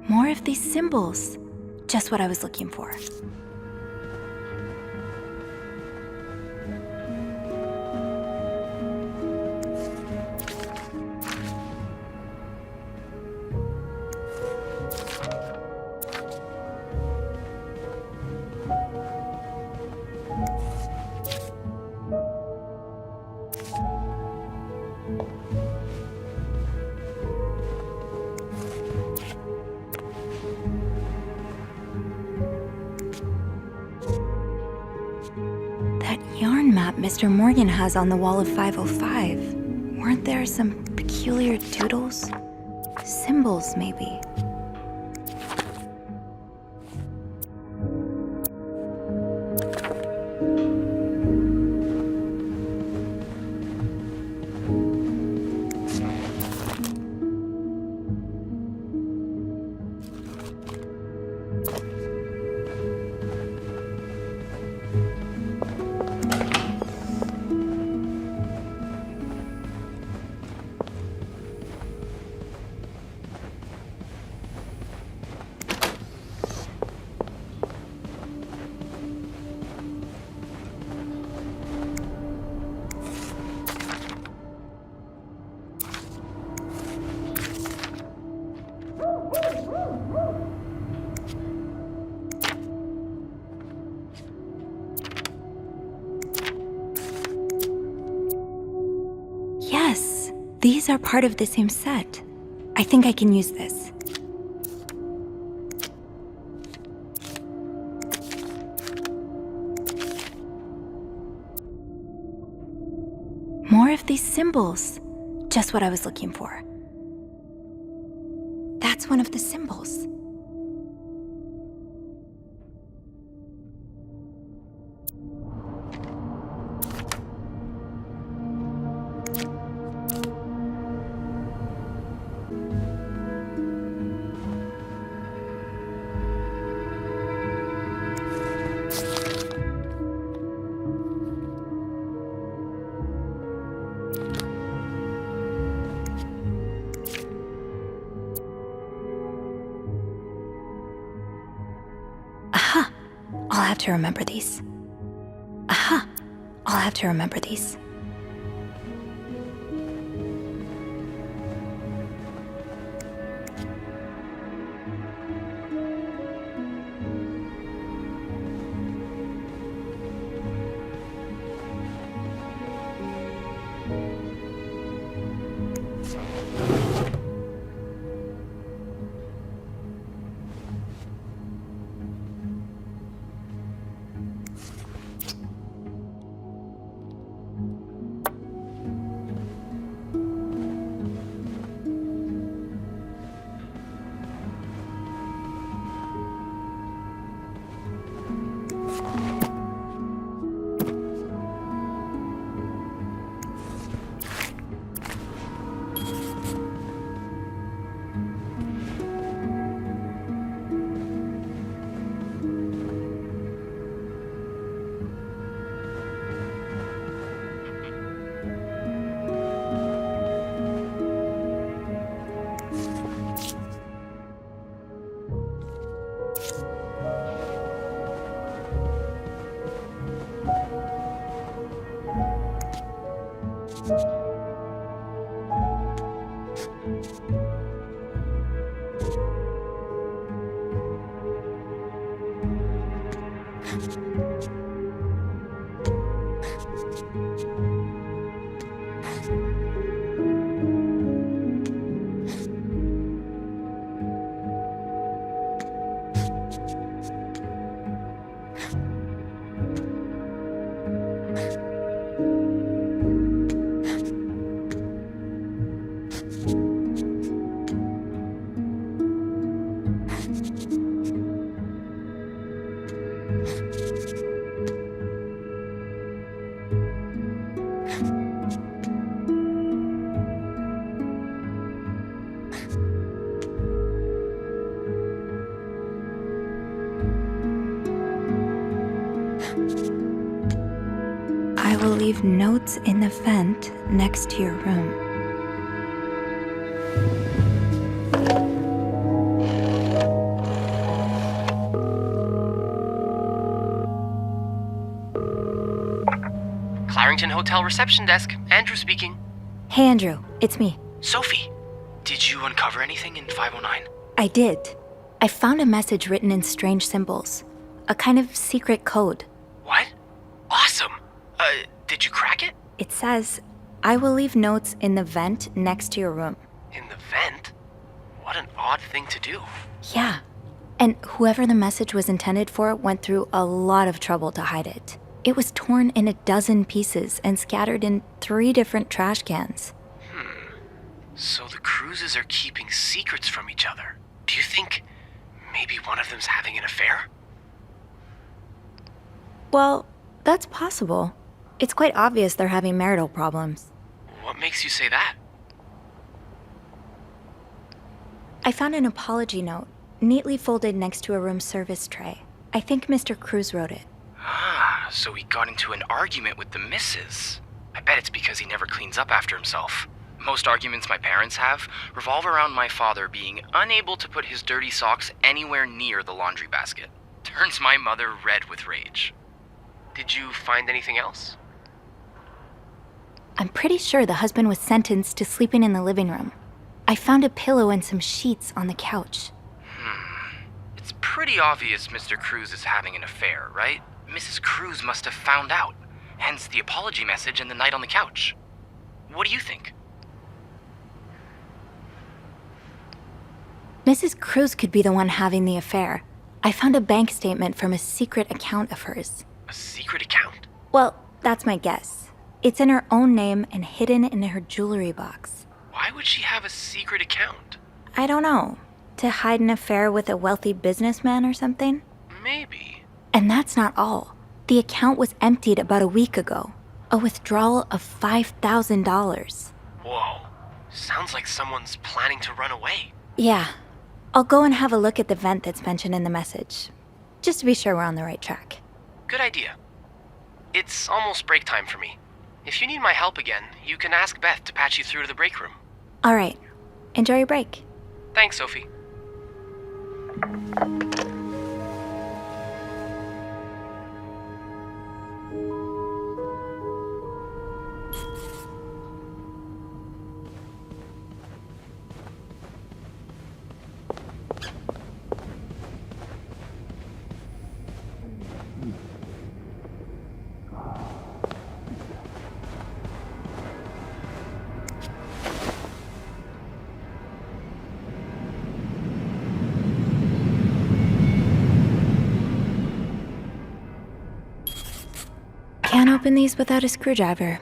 More of these symbols. Just what I was looking for. Yarn map Mr. Morgan has on the wall of 505. Weren't there some peculiar doodles? Symbols, maybe. Yes, these are part of the same set. I think I can use this. More of these symbols. Just what I was looking for. That's one of the symbols. I'll have to remember these. Aha! I'll have to remember these. leave notes in the vent next to your room. Clarington Hotel reception desk. Andrew speaking. Hey, Andrew. It's me. Sophie, did you uncover anything in 509? I did. I found a message written in strange symbols. A kind of secret code. What? Awesome. Did you crack it? It says, I will leave notes in the vent next to your room. In the vent? What an odd thing to do. Yeah. And whoever the message was intended for went through a lot of trouble to hide it. It was torn in 12 pieces and scattered in 3 different trash cans. So the Cruzes are keeping secrets from each other. Do you think maybe one of them's having an affair? Well, that's possible. It's quite obvious they're having marital problems. What makes you say that? I found an apology note, neatly folded next to a room service tray. I think Mr. Cruz wrote it. Ah, so he got into an argument with the missus. I bet it's because he never cleans up after himself. Most arguments my parents have revolve around my father being unable to put his dirty socks anywhere near the laundry basket. Turns my mother red with rage. Did you find anything else? I'm pretty sure the husband was sentenced to sleeping in the living room. I found a pillow and some sheets on the couch. It's pretty obvious Mr. Cruz is having an affair, right? Mrs. Cruz must have found out. Hence the apology message and the night on the couch. What do you think? Mrs. Cruz could be the one having the affair. I found a bank statement from a secret account of hers. A secret account? Well, that's my guess. It's in her own name and hidden in her jewelry box. Why would she have a secret account? I don't know. To hide an affair with a wealthy businessman or something? Maybe. And that's not all. The account was emptied about a week ago. A withdrawal of $5,000. Whoa. Sounds like someone's planning to run away. Yeah. I'll go and have a look at the vent that's mentioned in the message. Just to be sure we're on the right track. Good idea. It's almost break time for me. If you need my help again, you can ask Beth to patch you through to the break room. All right. Enjoy your break. Thanks, Sophie. Can't open these without a screwdriver.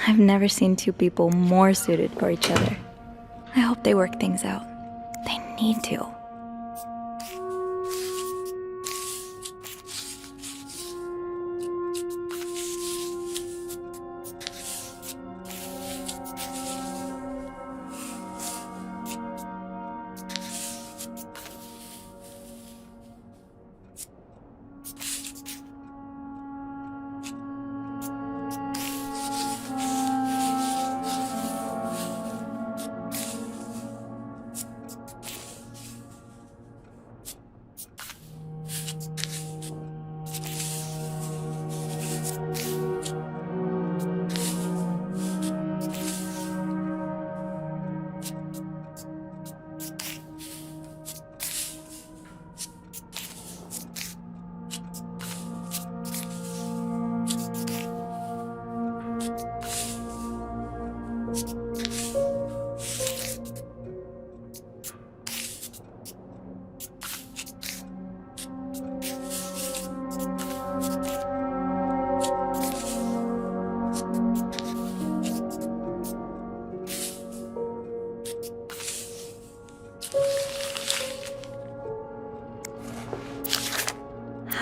I've never seen two people more suited for each other. I hope they work things out. They need to.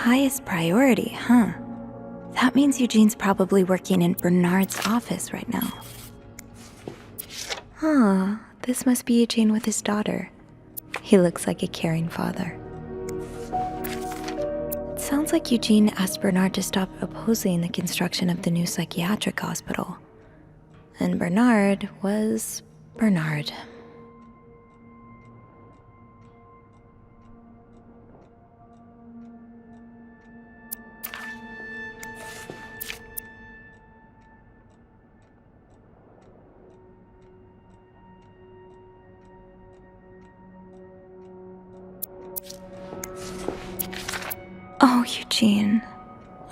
highest priority, huh? That means Eugene's probably working in Bernard's office right now. Huh, this must be Eugene with his daughter. He looks like a caring father. It sounds like Eugene asked Bernard to stop opposing the construction of the new psychiatric hospital. And Bernard was Bernard. Oh, Eugene.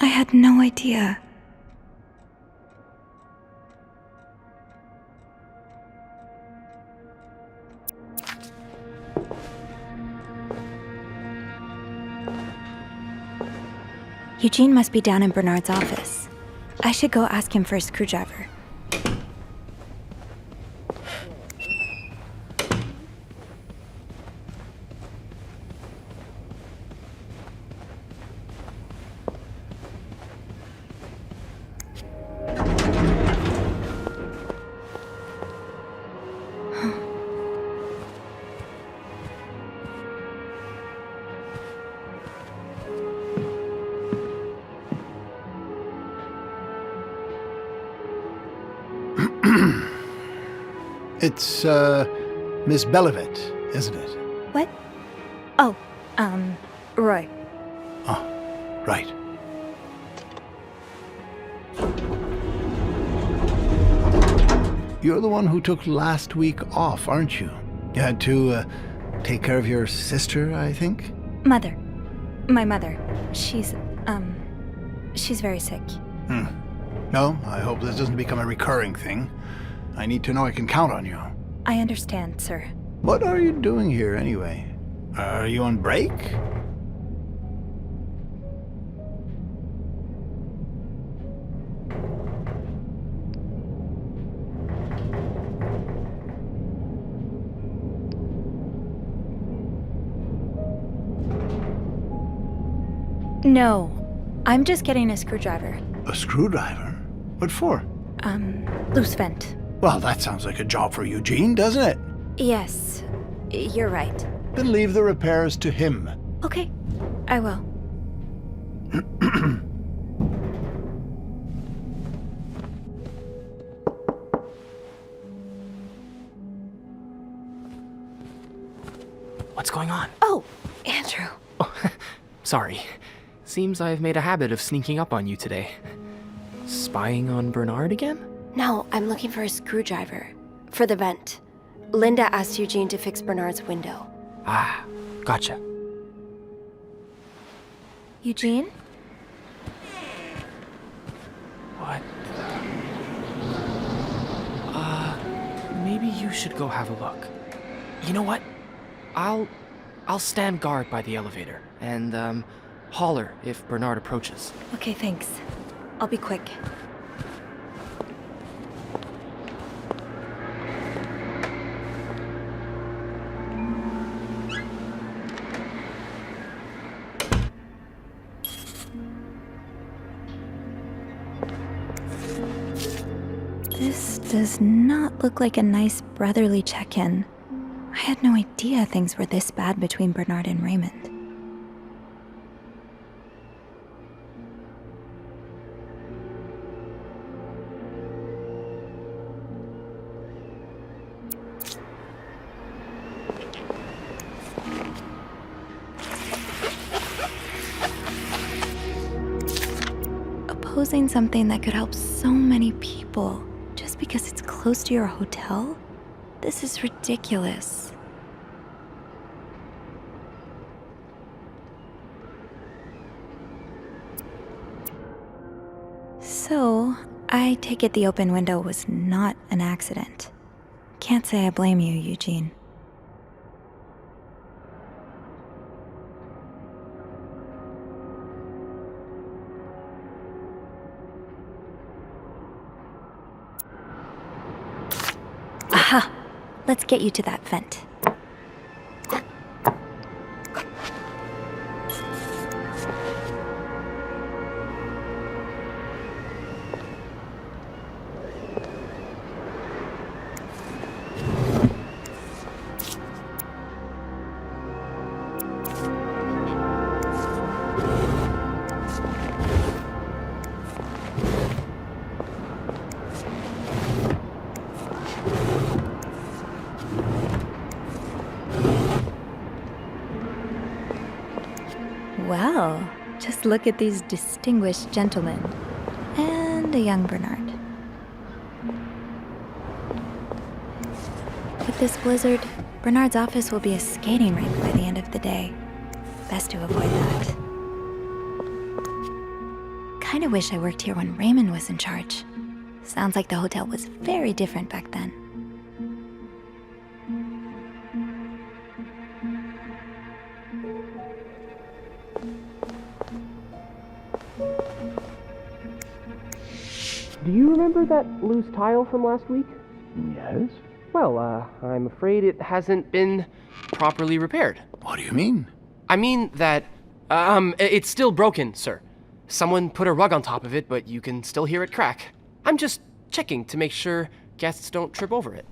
I had no idea. Eugene must be down in Bernard's office. I should go ask him for a screwdriver. It's, Miss Belivet, isn't it? What? Oh, Roy. Oh, right. You're the one who took last week off, aren't you? You had to, take care of your sister, I think? Mother. My mother. She's very sick. No, I hope this doesn't become a recurring thing. I need to know I can count on you. I understand, sir. What are you doing here, anyway? Are you on break? No. I'm just getting a screwdriver. A screwdriver? What for? Loose vent. Well, that sounds like a job for Eugene, doesn't it? Yes. You're right. Then leave the repairs to him. Okay. I will. What's going on? Oh, Andrew. Oh, sorry. Seems I've made a habit of sneaking up on you today. Spying on Bernard again? No, I'm looking for a screwdriver. For the vent. Linda asked Eugene to fix Bernard's window. Ah, gotcha. Eugene? What? Maybe you should go have a look. You know what? I'll stand guard by the elevator and, holler if Bernard approaches. Okay, thanks. I'll be quick. This does not look like a nice brotherly check-in. I had no idea things were this bad between Bernard and Raymond. Opposing something that could help so many people just because it's close to your hotel? This is ridiculous. So, I take it the open window was not an accident. Can't say I blame you, Eugene. Aha! Let's get you to that vent. Well, just look at these distinguished gentlemen. And a young Bernard. With this blizzard, Bernard's office will be a skating rink by the end of the day. Best to avoid that. Kinda wish I worked here when Raymond was in charge. Sounds like the hotel was very different back then. Do you remember that loose tile from last week? Yes? Well, I'm afraid it hasn't been properly repaired. What do you mean? I mean that, it's still broken, sir. Someone put a rug on top of it, but you can still hear it crack. I'm just checking to make sure guests don't trip over it.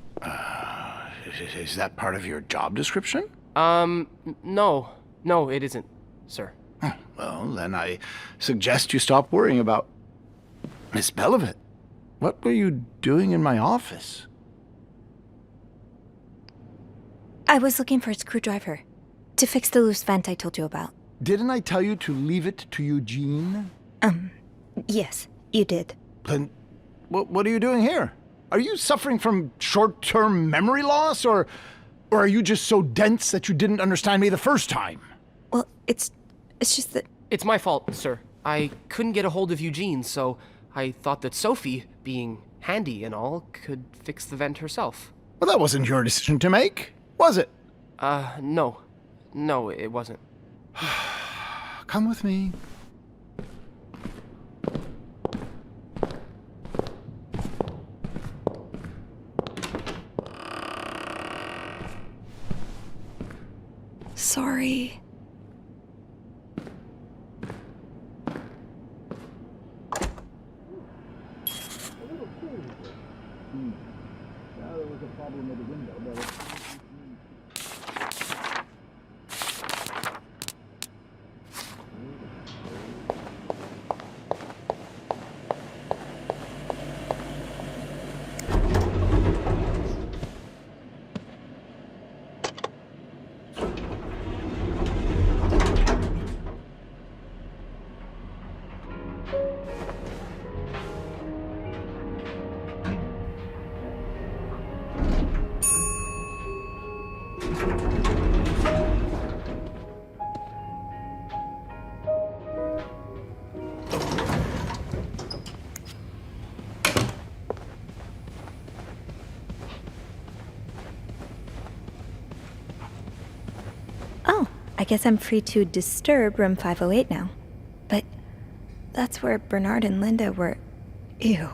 Is that part of your job description? No. No, it isn't, sir. Well, then I suggest you stop worrying about Miss Belivet. What were you doing in my office? I was looking for a screwdriver to fix the loose vent I told you about. Didn't I tell you to leave it to Eugene? Yes, you did. Then what are you doing here? Are you suffering from short-term memory loss, or are you just so dense that you didn't understand me the first time? Well, it's just that... It's my fault, sir. I couldn't get a hold of Eugene, so I thought that Sophie, being handy and all, could fix the vent herself. Well, that wasn't your decision to make, was it? No. No, it wasn't. Come with me. Sorry. There was a problem with the window, but I guess I'm free to disturb room 508 now. But that's where Bernard and Linda were... Ew.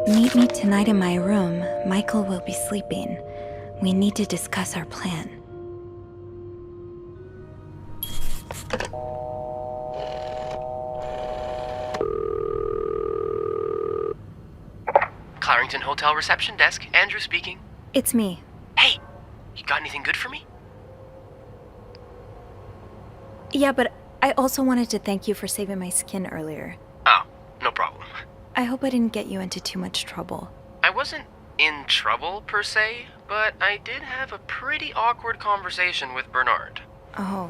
Meet me tonight in my room. Michael will be sleeping. We need to discuss our plan. Clarington Hotel reception desk. Andrew speaking. It's me. Hey, you got anything good for me? Yeah, but I also wanted to thank you for saving my skin earlier. Oh, no problem. I hope I didn't get you into too much trouble. I wasn't in trouble, per se, but I did have a pretty awkward conversation with Bernard. Oh,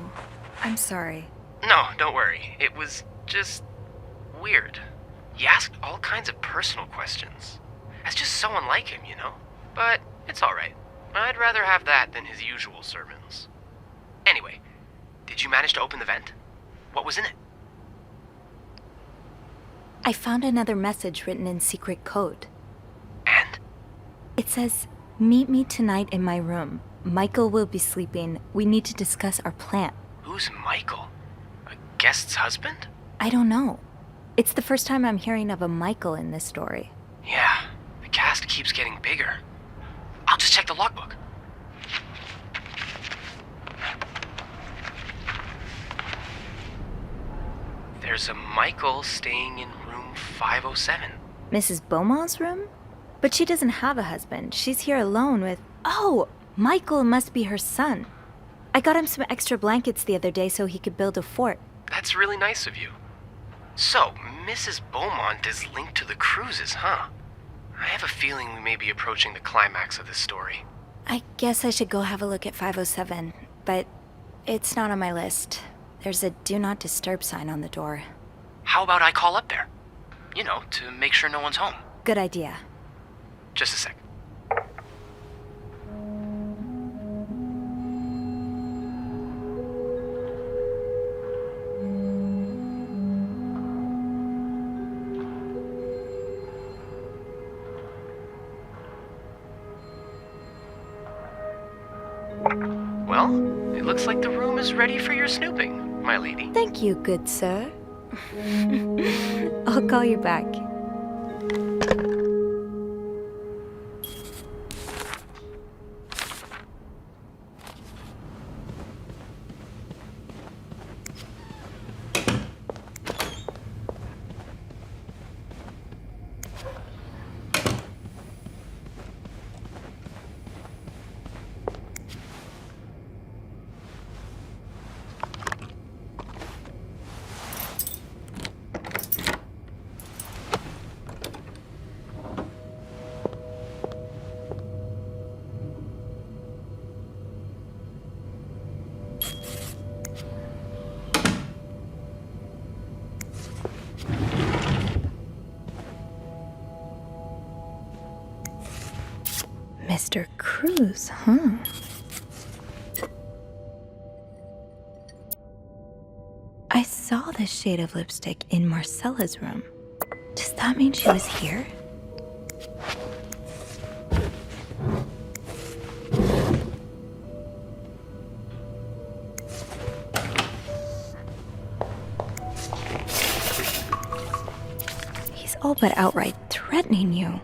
I'm sorry. No, don't worry. It was just weird. He asked all kinds of personal questions. That's just so unlike him, you know? But it's alright. I'd rather have that than his usual sermons. Anyway, did you manage to open the vent? What was in it? I found another message written in secret code. And? It says, "Meet me tonight in my room. Michael will be sleeping. We need to discuss our plan." Who's Michael? A guest's husband? I don't know. It's the first time I'm hearing of a Michael in this story. Yeah, the cast keeps getting bigger. I'll just check the logbook. There's a Michael staying in room 507. Mrs. Beaumont's room? But she doesn't have a husband. She's here alone with... Oh! Michael must be her son. I got him some extra blankets the other day so he could build a fort. That's really nice of you. So, Mrs. Beaumont is linked to the cruises, huh? I have a feeling we may be approaching the climax of this story. I guess I should go have a look at 507, but it's not on my list. There's a do not disturb sign on the door. How about I call up there? You know, to make sure no one's home. Good idea. Just a sec. Well, it looks like the room is ready for your snooping, my lady. Thank you, good sir. I'll call you back. Mr. Cruz, huh? I saw this shade of lipstick in Marcella's room. Does that mean she was here? He's all but outright threatening you.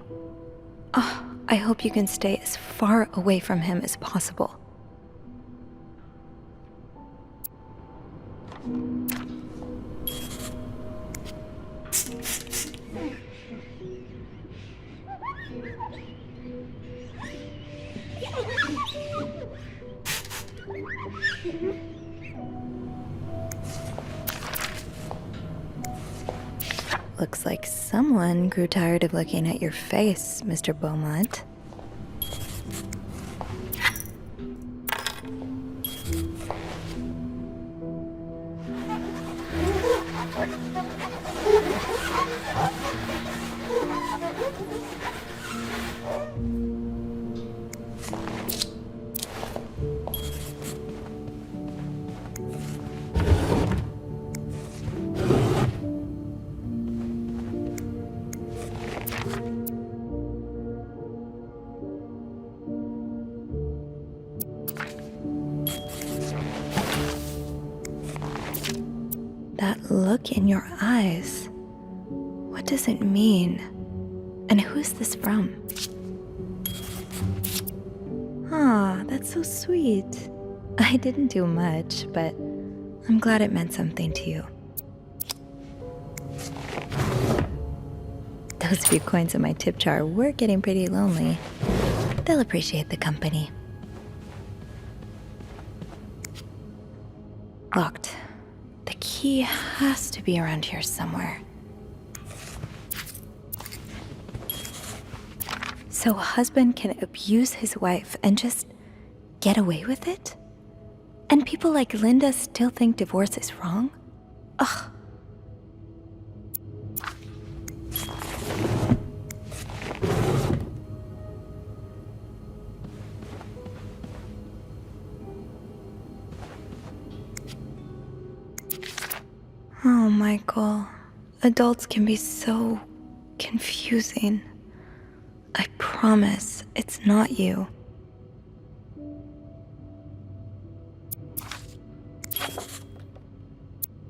Oh, I hope you can stay as far away from him as possible. Looks like someone grew tired of looking at your face, Mr. Beaumont. That look in your eyes. What does it mean? And who is this from? Ah, that's so sweet. I didn't do much, but I'm glad it meant something to you. Those few coins in my tip jar were getting pretty lonely. They'll appreciate the company. Locked. The key has to be around here somewhere. So a husband can abuse his wife and just get away with it? And people like Linda still think divorce is wrong? Ugh. Oh, Michael. Adults can be so confusing. I promise it's not you.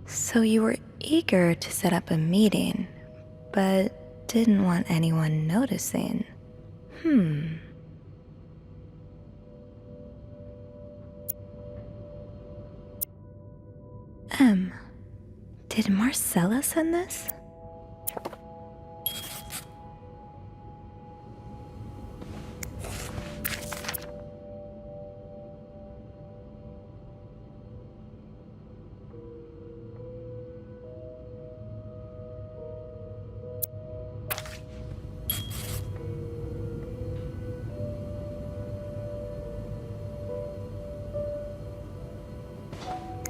So you were eager to set up a meeting, but didn't want anyone noticing. Did Marcella send this?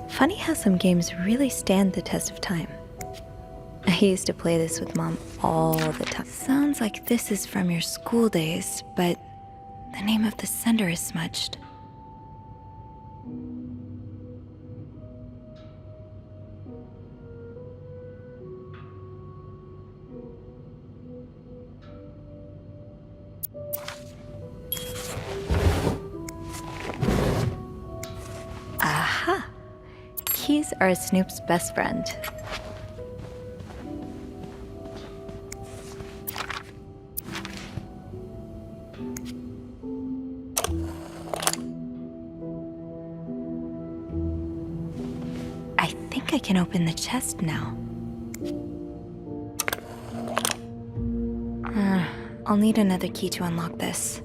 Funny how some games really stand the test of time. I used to play this with Mom all the time. Sounds like this is from your school days, but the name of the sender is smudged. Aha! Keys are Snoop's best friend. I think I can open the chest now. I'll need another key to unlock this.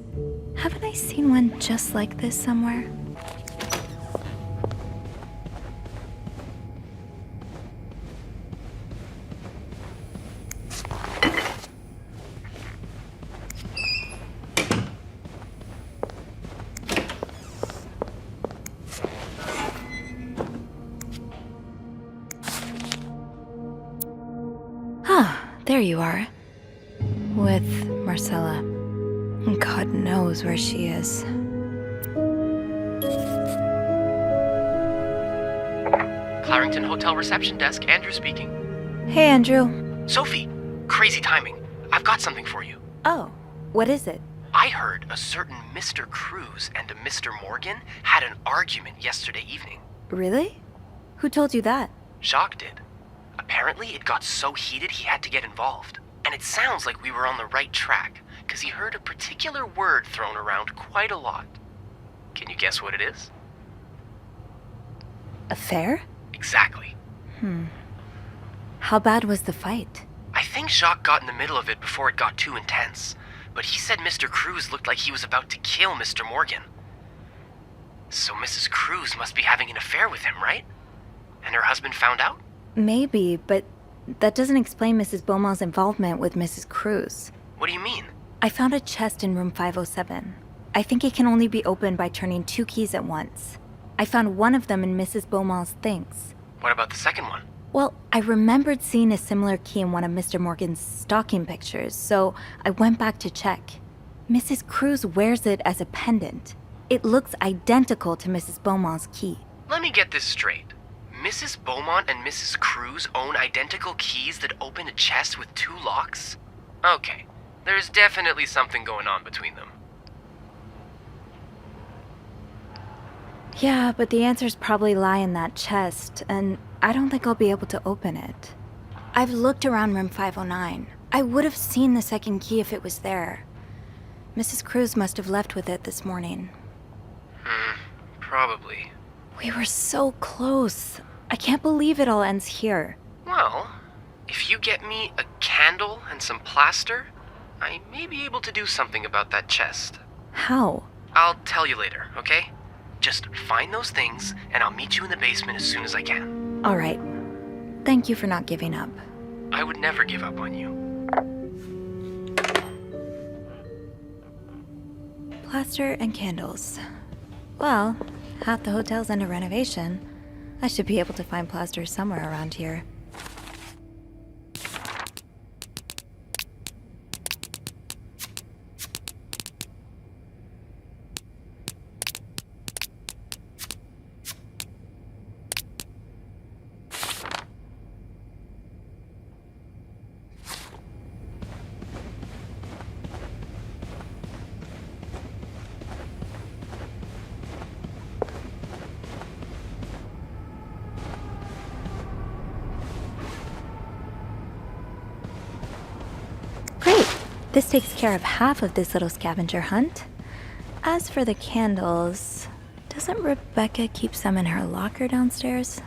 Haven't I seen one just like this somewhere? There you are. With Marcella. God knows where she is. Clarington Hotel reception desk, Andrew speaking. Hey, Andrew. Sophie, crazy timing. I've got something for you. Oh, what is it? I heard a certain Mr. Cruz and a Mr. Morgan had an argument yesterday evening. Really? Who told you that? Jacques did. Apparently, it got so heated he had to get involved. And it sounds like we were on the right track, because he heard a particular word thrown around quite a lot. Can you guess what it is? Affair? Exactly. How bad was the fight? I think Jacques got in the middle of it before it got too intense, but he said Mr. Cruz looked like he was about to kill Mr. Morgan. So Mrs. Cruz must be having an affair with him, right? And her husband found out? Maybe, but that doesn't explain Mrs. Beaumont's involvement with Mrs. Cruz. What do you mean? I found a chest in room 507. I think it can only be opened by turning 2 keys at once. I found one of them in Mrs. Beaumont's things. What about the second one? Well, I remembered seeing a similar key in one of Mr. Morgan's stocking pictures, so I went back to check. Mrs. Cruz wears it as a pendant. It looks identical to Mrs. Beaumont's key. Let me get this straight. Mrs. Beaumont and Mrs. Cruz own identical keys that open a chest with 2 locks? Okay, there's definitely something going on between them. Yeah, but the answers probably lie in that chest, and I don't think I'll be able to open it. I've looked around room 509. I would have seen the second key if it was there. Mrs. Cruz must have left with it this morning. Probably. We were so close. I can't believe it all ends here. Well, if you get me a candle and some plaster, I may be able to do something about that chest. How? I'll tell you later, okay? Just find those things, and I'll meet you in the basement as soon as I can. All right. Thank you for not giving up. I would never give up on you. Plaster and candles. Well, half the hotel's under renovation. I should be able to find plaster somewhere around here. This takes care of half of this little scavenger hunt. As for the candles, doesn't Rebecca keep some in her locker downstairs?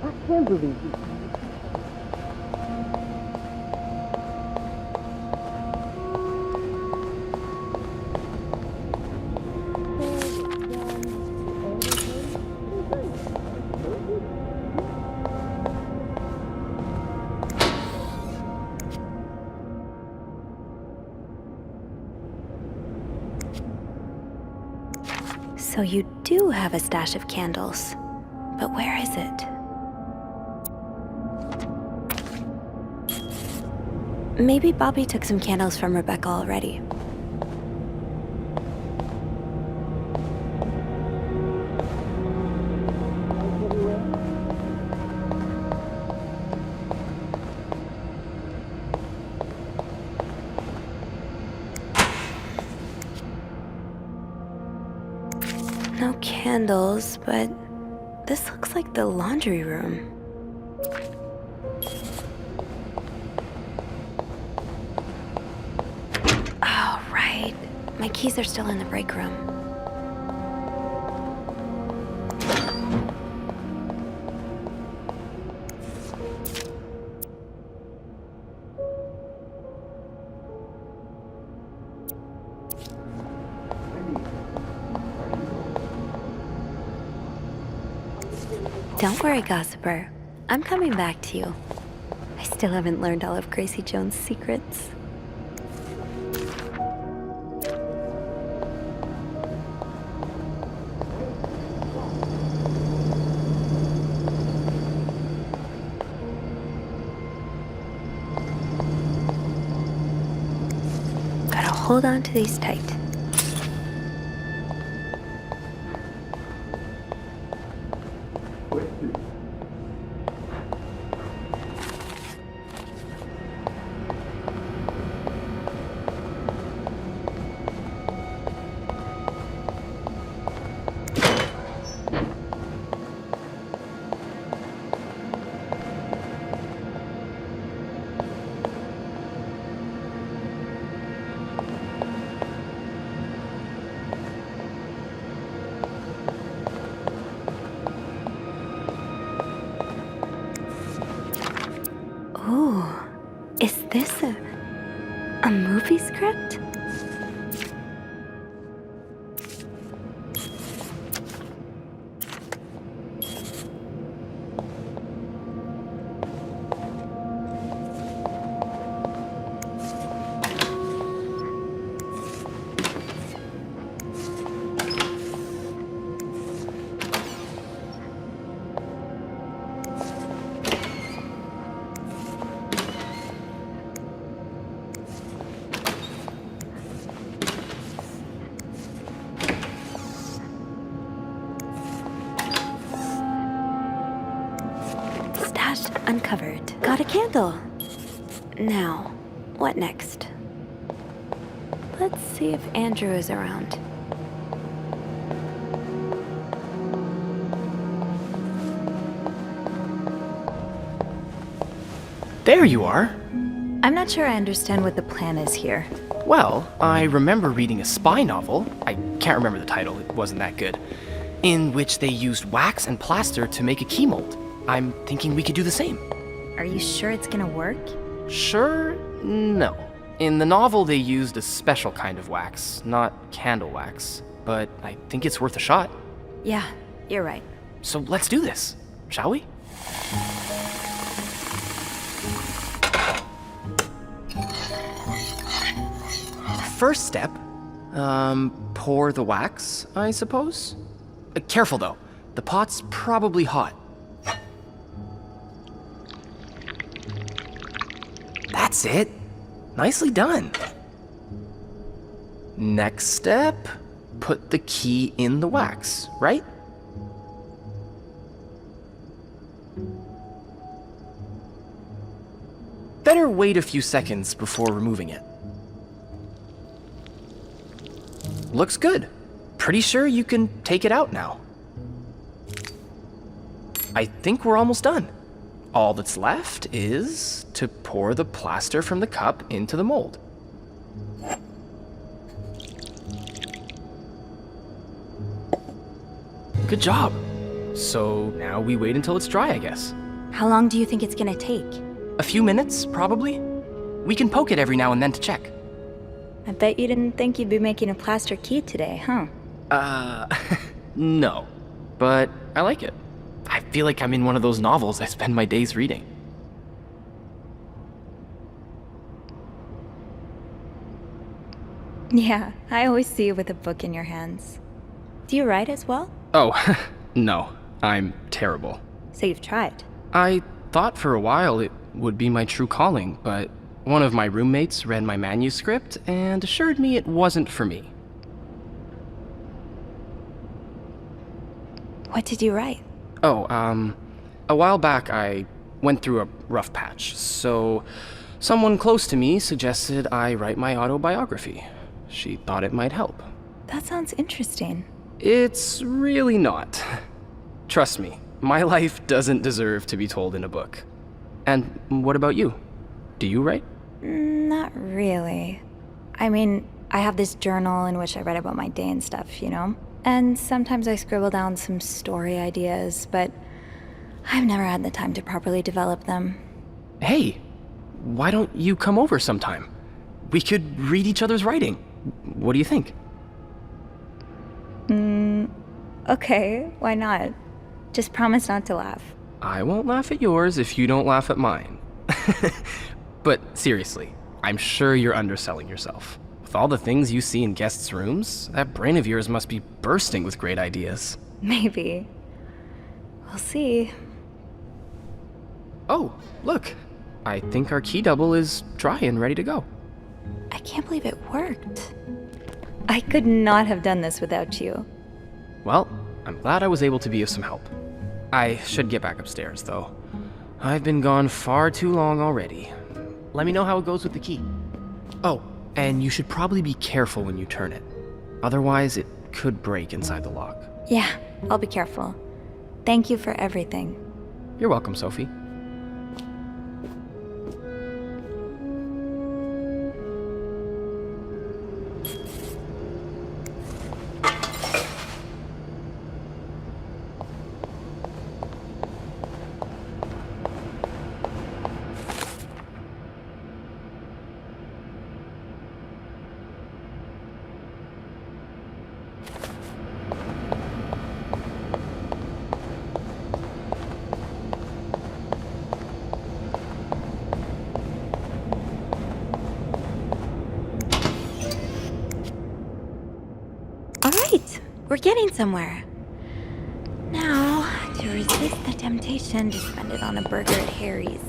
I can't believe you. So you do have a stash of candles. But where is it? Maybe Bobby took some candles from Rebecca already. No candles, but this looks like the laundry room. Oh, right. My keys are still in the break room. Don't worry, gossiper. I'm coming back to you. I still haven't learned all of Gracie Jones' secrets. Gotta hold on to these tight. Ooh, is this a movie script? uncovered. Got a candle. Now, what next? Let's see if Andrew is around. There you are. I'm not sure I understand what the plan is here. Well, I remember reading a spy novel, I can't remember the title, it wasn't that good, in which they used wax and plaster to make a key mold. I'm thinking we could do the same. Are you sure it's gonna work? Sure? No. In the novel, they used a special kind of wax, not candle wax. But I think it's worth a shot. Yeah, you're right. So let's do this, shall we? First step, pour the wax, I suppose? Careful though, the pot's probably hot. That's it. Nicely done. Next step, put the key in the wax, right? Better wait a few seconds before removing it. Looks good. Pretty sure you can take it out now. I think we're almost done. All that's left is to pour the plaster from the cup into the mold. Good job. So now we wait until it's dry, I guess. How long do you think it's gonna take? A few minutes, probably. We can poke it every now and then to check. I bet you didn't think you'd be making a plaster key today, huh? No. But I like it. I feel like I'm in one of those novels I spend my days reading. Yeah, I always see you with a book in your hands. Do you write as well? Oh, no. I'm terrible. So you've tried? I thought for a while it would be my true calling, but one of my roommates read my manuscript and assured me it wasn't for me. What did you write? Oh, a while back I went through a rough patch, so someone close to me suggested I write my autobiography. She thought it might help. That sounds interesting. It's really not. Trust me, my life doesn't deserve to be told in a book. And what about you? Do you write? Not really. I mean, I have this journal in which I write about my day and stuff, you know? And sometimes I scribble down some story ideas, but I've never had the time to properly develop them. Hey, why don't you come over sometime? We could read each other's writing. What do you think? Okay, why not? Just promise not to laugh. I won't laugh at yours if you don't laugh at mine. But seriously, I'm sure you're underselling yourself. With all the things you see in guests' rooms, that brain of yours must be bursting with great ideas. Maybe. We'll see. Oh, look. I think our key double is dry and ready to go. I can't believe it worked. I could not have done this without you. Well, I'm glad I was able to be of some help. I should get back upstairs, though. I've been gone far too long already. Let me know how it goes with the key. Oh, and you should probably be careful when you turn it. Otherwise, it could break inside the lock. Yeah, I'll be careful. Thank you for everything. You're welcome, Sophie. We're getting somewhere. Now, to resist the temptation to spend it on a burger at Harry's.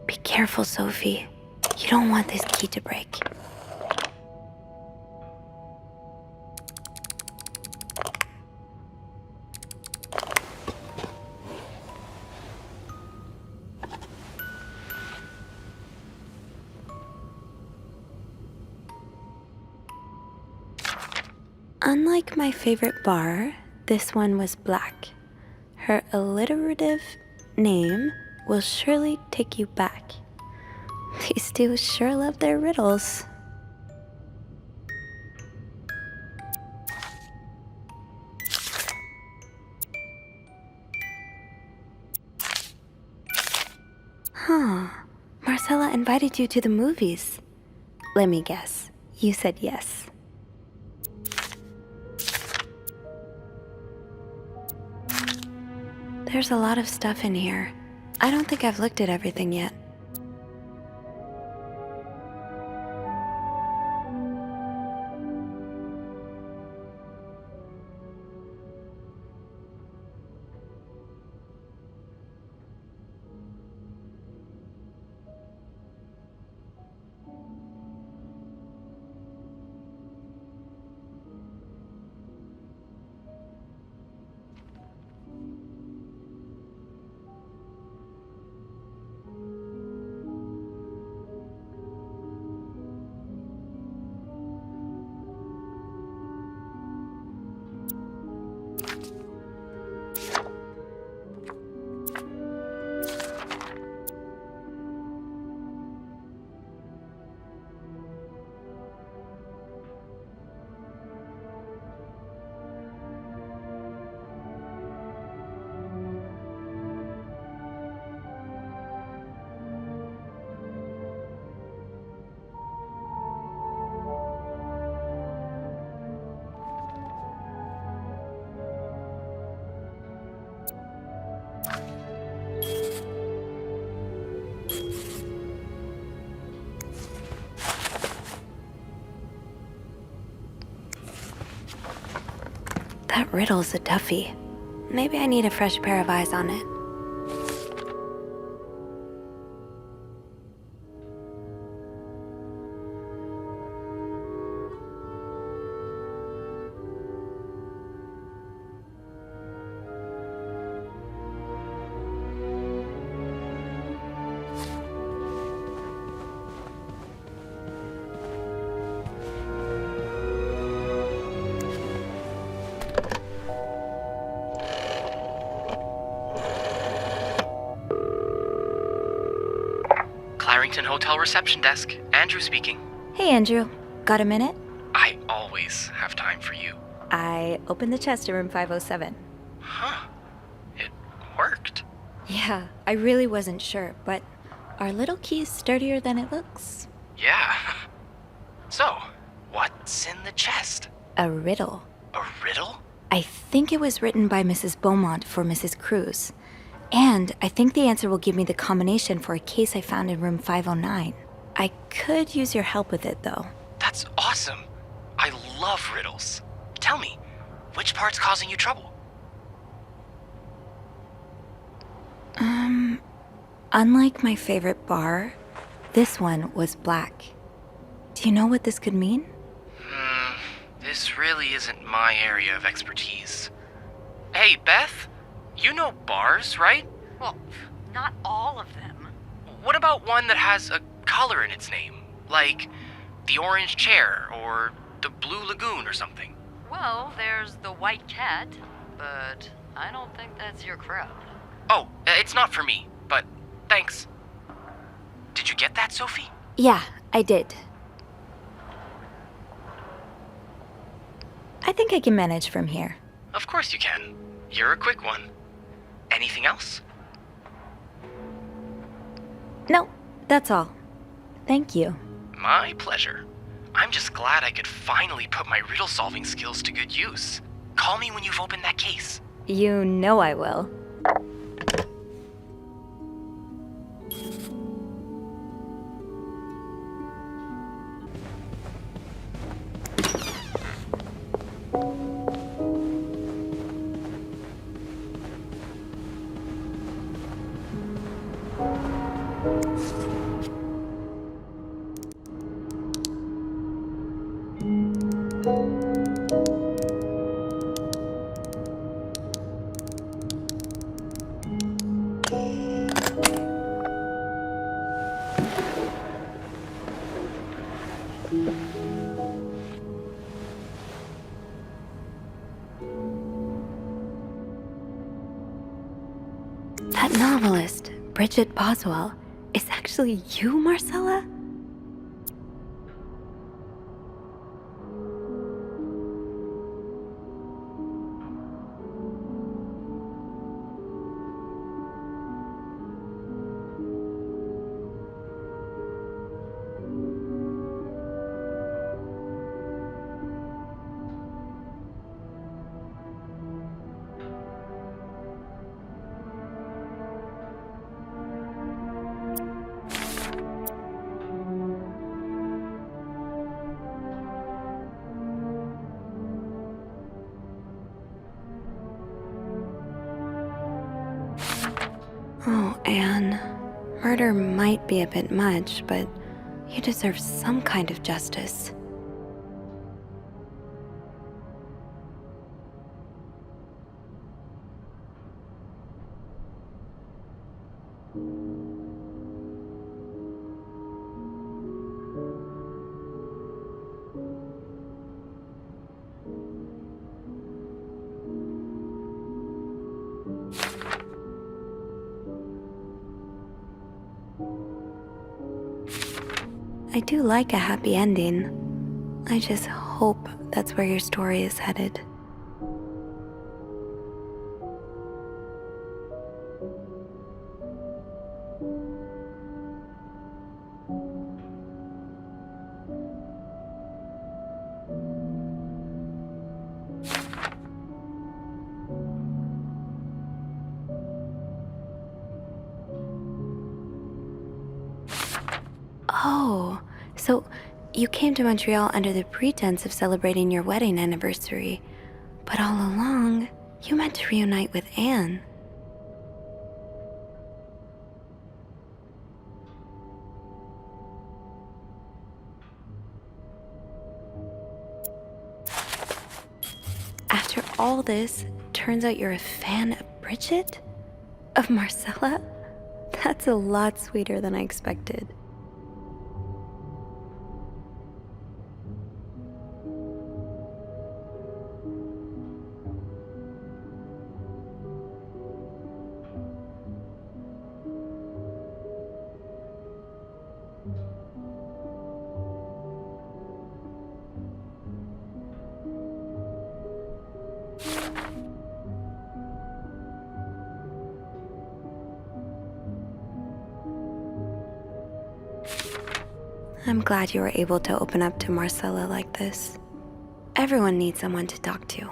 Be careful, Sophie. You don't want this key to break. Unlike my favorite bar, this one was black. Her alliterative name will surely take you back. These two sure love their riddles. Huh. Marcella invited you to the movies. Let me guess. You said yes. There's a lot of stuff in here. I don't think I've looked at everything yet. That riddle's a toughie. Maybe I need a fresh pair of eyes on it. Clarington Hotel reception desk. Andrew speaking. Hey, Andrew. Got a minute? I always have time for you. I opened the chest in room 507. Huh. It worked. Yeah, I really wasn't sure, but our little key's sturdier than it looks. Yeah. So, what's in the chest? A riddle. A riddle? I think it was written by Mrs. Beaumont for Mrs. Cruz. And I think the answer will give me the combination for a case I found in room 509. I could use your help with it, though. That's awesome. I love riddles. Tell me, which part's causing you trouble? Unlike my favorite bar, this one was black. Do you know what this could mean? This really isn't my area of expertise. Hey, Beth, you know bars, right? Well, not all of them. What about one that has a color in its name? Like the Orange Chair or the Blue Lagoon or something? Well, there's the White Cat, but I don't think that's your crowd. Oh, it's not for me, but thanks. Did you get that, Sophie? Yeah, I did. I think I can manage from here. Of course you can. You're a quick one. Anything else? No, that's all. Thank you. My pleasure. I'm just glad I could finally put my riddle-solving skills to good use. Call me when you've opened that case. You know I will. That novelist, Bridget Boswell, is actually you, Marcella? Oh, Anne. Murder might be a bit much, but you deserve some kind of justice. I do like a happy ending. I just hope that's where your story is headed. Oh, so you came to Montreal under the pretense of celebrating your wedding anniversary, but all along, you meant to reunite with Anne. After all this, turns out you're a fan of Bridget? Of Marcella? That's a lot sweeter than I expected. I'm glad you were able to open up to Marcella like this. Everyone needs someone to talk to.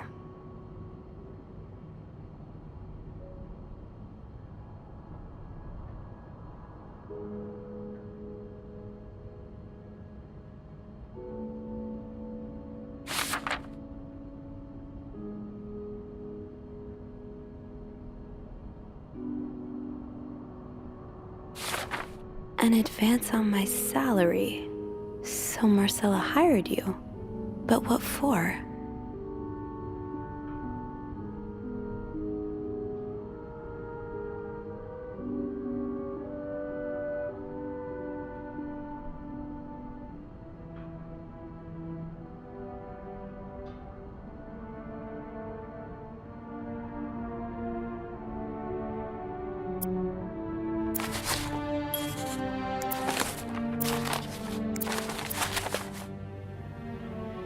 An advance on my salary. So Marcella hired you. But what for?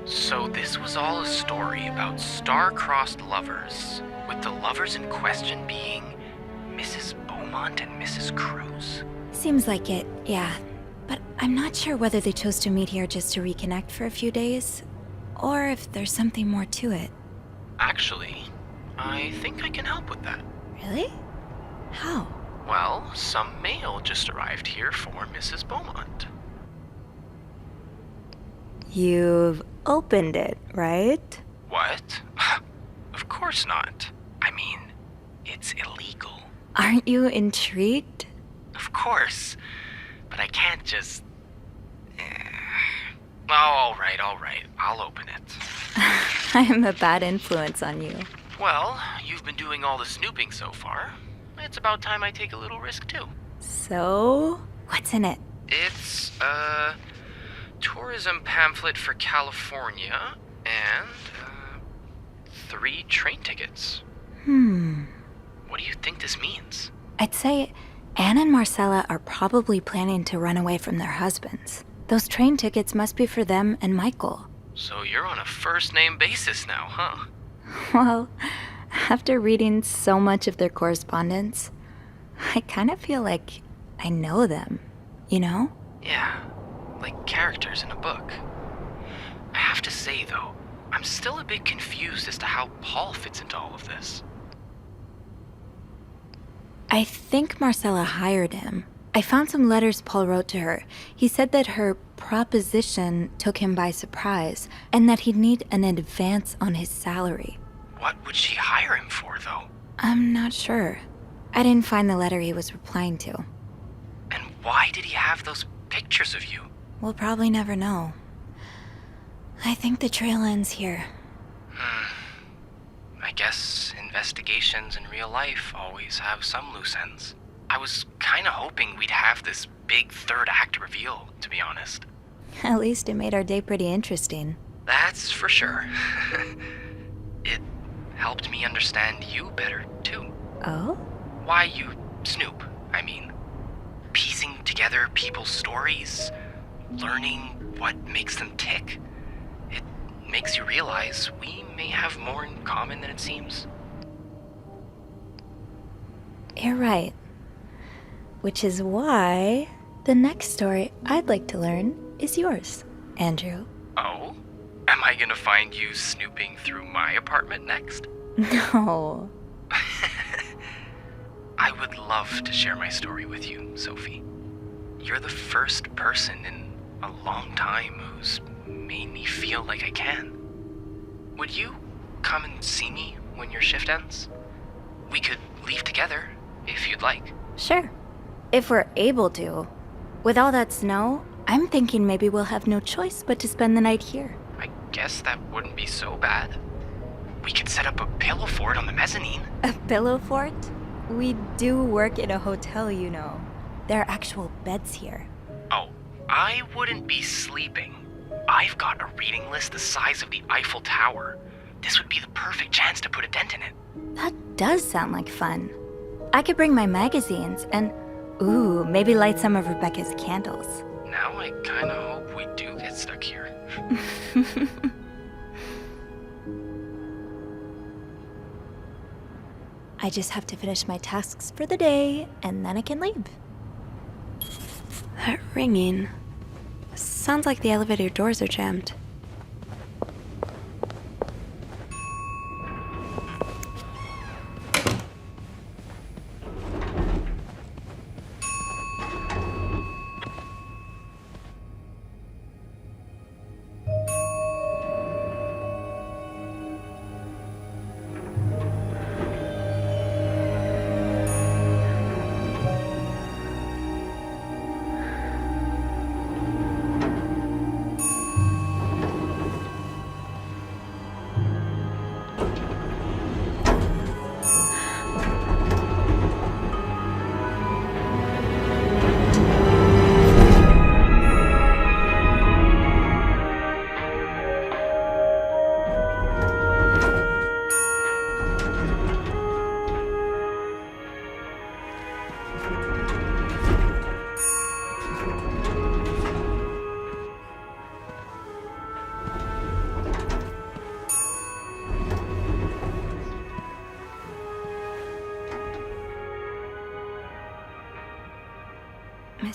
So this was all a story about star-crossed lovers, with the lovers in question being Mrs. Beaumont and Mrs. Cruz. Seems like it, yeah. But I'm not sure whether they chose to meet here just to reconnect for a few days, or if there's something more to it. Actually, I think I can help with that. Really? How? Well, some mail just arrived here for Mrs. Beaumont. You've opened it, right? What? Of course not. I mean, it's illegal. Aren't you intrigued? Of course. But I can't just... Oh, all right. I'll open it. I'm a bad influence on you. Well, you've been doing all the snooping so far. It's about time I take a little risk, too. So, what's in it? It's a tourism pamphlet for California and 3 train tickets. What do you think this means? I'd say Anne and Marcella are probably planning to run away from their husbands. Those train tickets must be for them and Michael. So you're on a first-name basis now, huh? Well, after reading so much of their correspondence, I kind of feel like I know them, you know? Yeah, like characters in a book. I have to say, though, I'm still a bit confused as to how Paul fits into all of this. I think Marcella hired him. I found some letters Paul wrote to her. He said that her proposition took him by surprise, and that he'd need an advance on his salary. What would she hire him for, though? I'm not sure. I didn't find the letter he was replying to. And why did he have those pictures of you? We'll probably never know. I think the trail ends here. I guess investigations in real life always have some loose ends. I was kinda hoping we'd have this big third act reveal, to be honest. At least it made our day pretty interesting. That's for sure. It helped me understand you better, too. Oh? Why you snoop, I mean. Piecing together people's stories, learning what makes them tick. It makes you realize we may have more in common than it seems. You're right. Which is why the next story I'd like to learn is yours, Andrew. Oh? Am I gonna find you snooping through my apartment next? No. I would love to share my story with you, Sophie. You're the first person in a long time who's made me feel like I can. Would you come and see me when your shift ends? We could leave together, if you'd like. Sure. If we're able to. With all that snow, I'm thinking maybe we'll have no choice but to spend the night here. I guess that wouldn't be so bad. We could set up a pillow fort on the mezzanine. A pillow fort? We do work in a hotel, you know. There are actual beds here. Oh, I wouldn't be sleeping. I've got a reading list the size of the Eiffel Tower. This would be the perfect chance to put a dent in it. That does sound like fun. I could bring my magazines and, maybe light some of Rebecca's candles. Now I kinda hope we do get stuck here. I just have to finish my tasks for the day, and then I can leave. That ringing. Sounds like the elevator doors are jammed.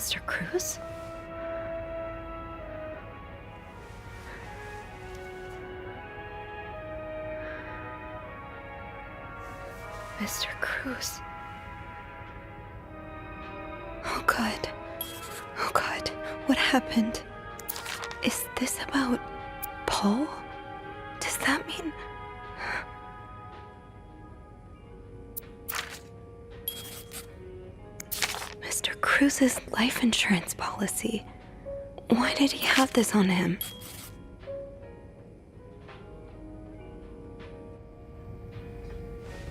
Mr. Cruz? Mr. Cruz. Oh God. Oh God. What happened? Is this about Paul? Does that mean... Mr. Cruz's life insurance policy. Why did he have this on him?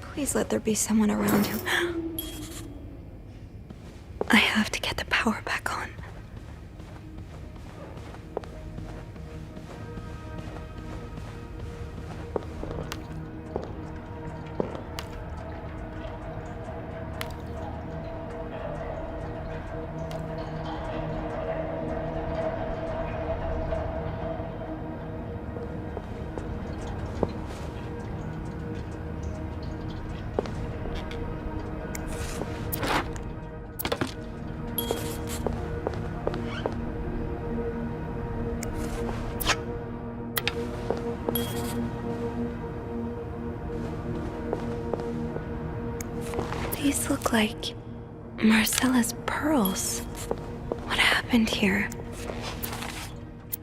Please let there be someone around who... I have to get the power back on. These look like Marcella's pearls. What happened here?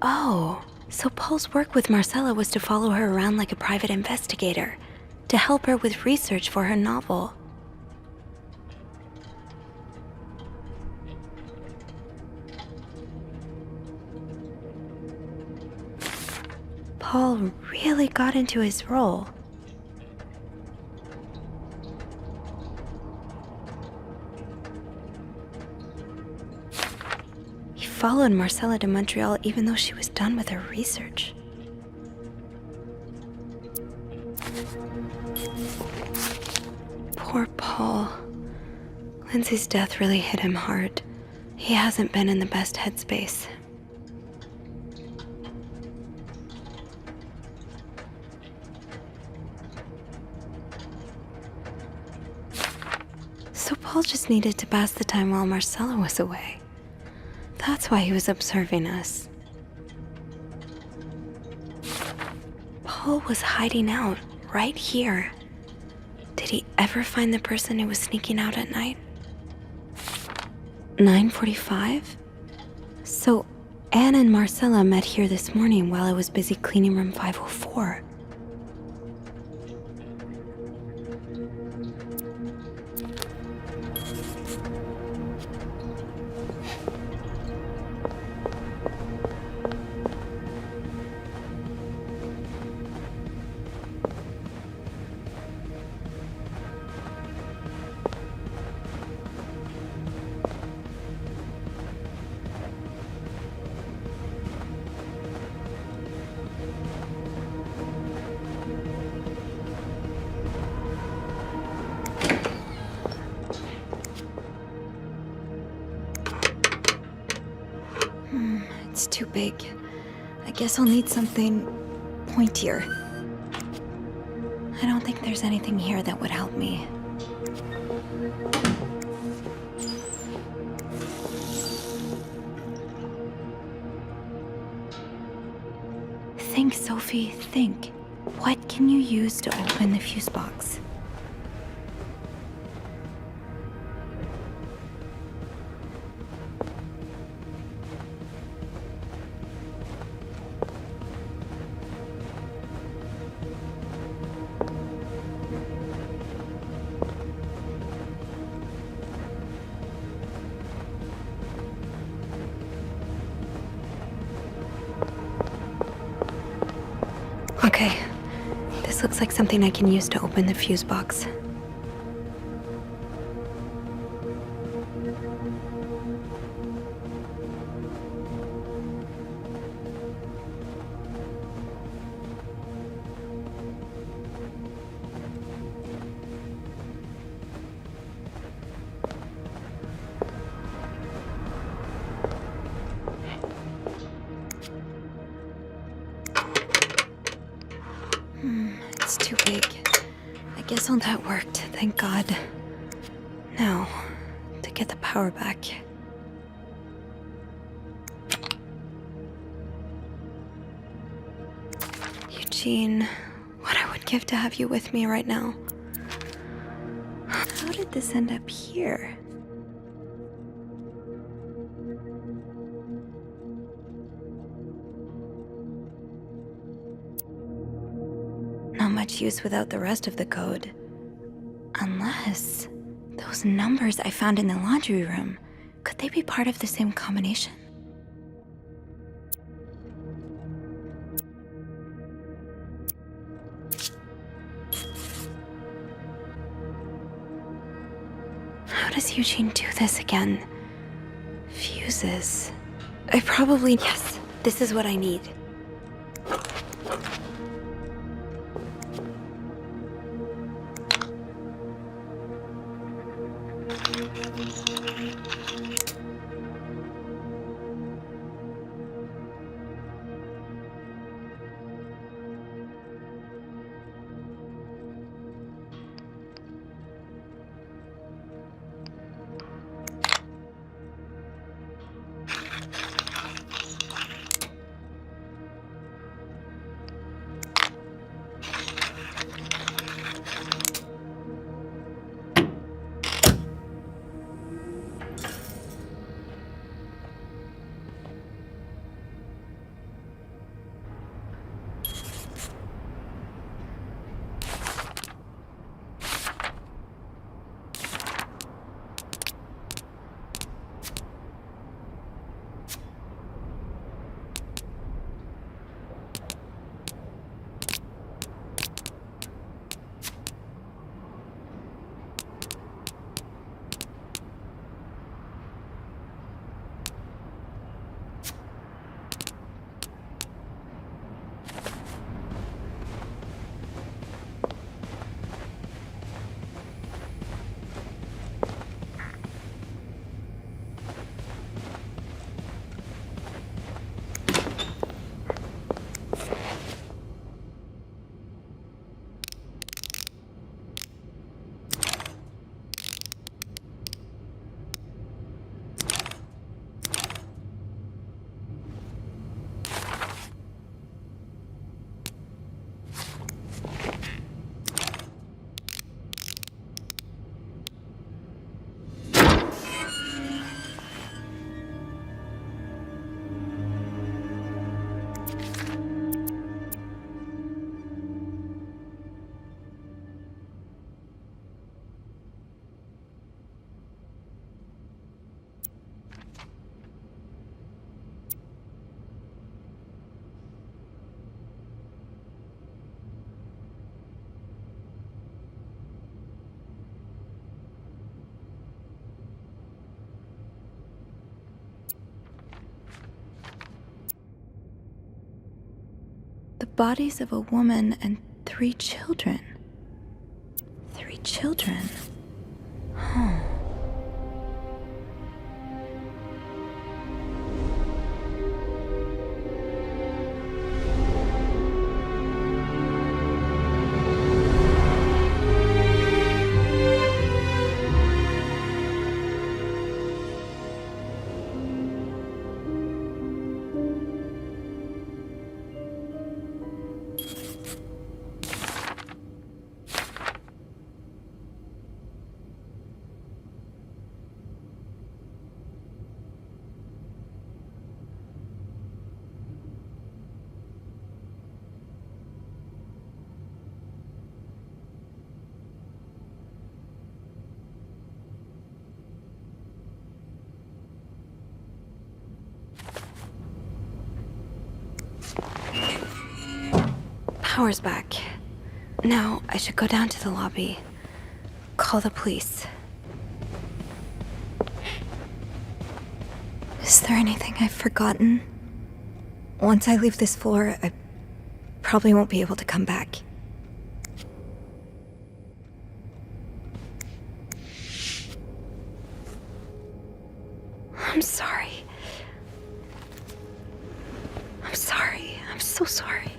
Oh, so Paul's work with Marcella was to follow her around like a private investigator, to help her with research for her novel. Paul really got into his role. He followed Marcella to Montreal even though she was done with her research. Poor Paul. Lindsay's death really hit him hard. He hasn't been in the best headspace. So Paul just needed to pass the time while Marcella was away. That's why he was observing us. Paul was hiding out right here. Did he ever find the person who was sneaking out at night? 9:45? So Anne and Marcella met here this morning while I was busy cleaning room 504. It's too big. I guess I'll need something pointier. I don't think there's anything here that would help me. Think, Sophie, think. What can you use to open the fuse box? Okay, this looks like something I can use to open the fuse box. It's too big. I guess all that worked, thank God. Now, to get the power back. Eugene, what I would give to have you with me right now. How did this end up here? Not much use without the rest of the code. Unless those numbers I found in the laundry room, could they be part of the same combination? How does Eugene do this again? Fuses. Yes, this is what I need. The bodies of a woman and 3 children. 3 children? Huh. Power's back. Now I should go down to the lobby. Call the police. Is there anything I've forgotten? Once I leave this floor, I probably won't be able to come back. I'm sorry. I'm sorry. I'm so sorry.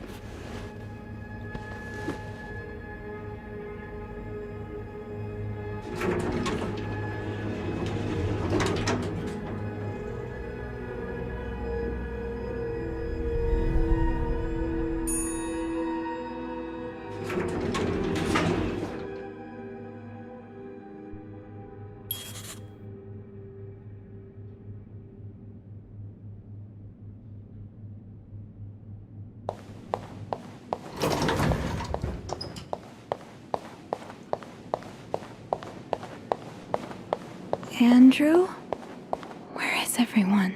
Andrew? Where is everyone?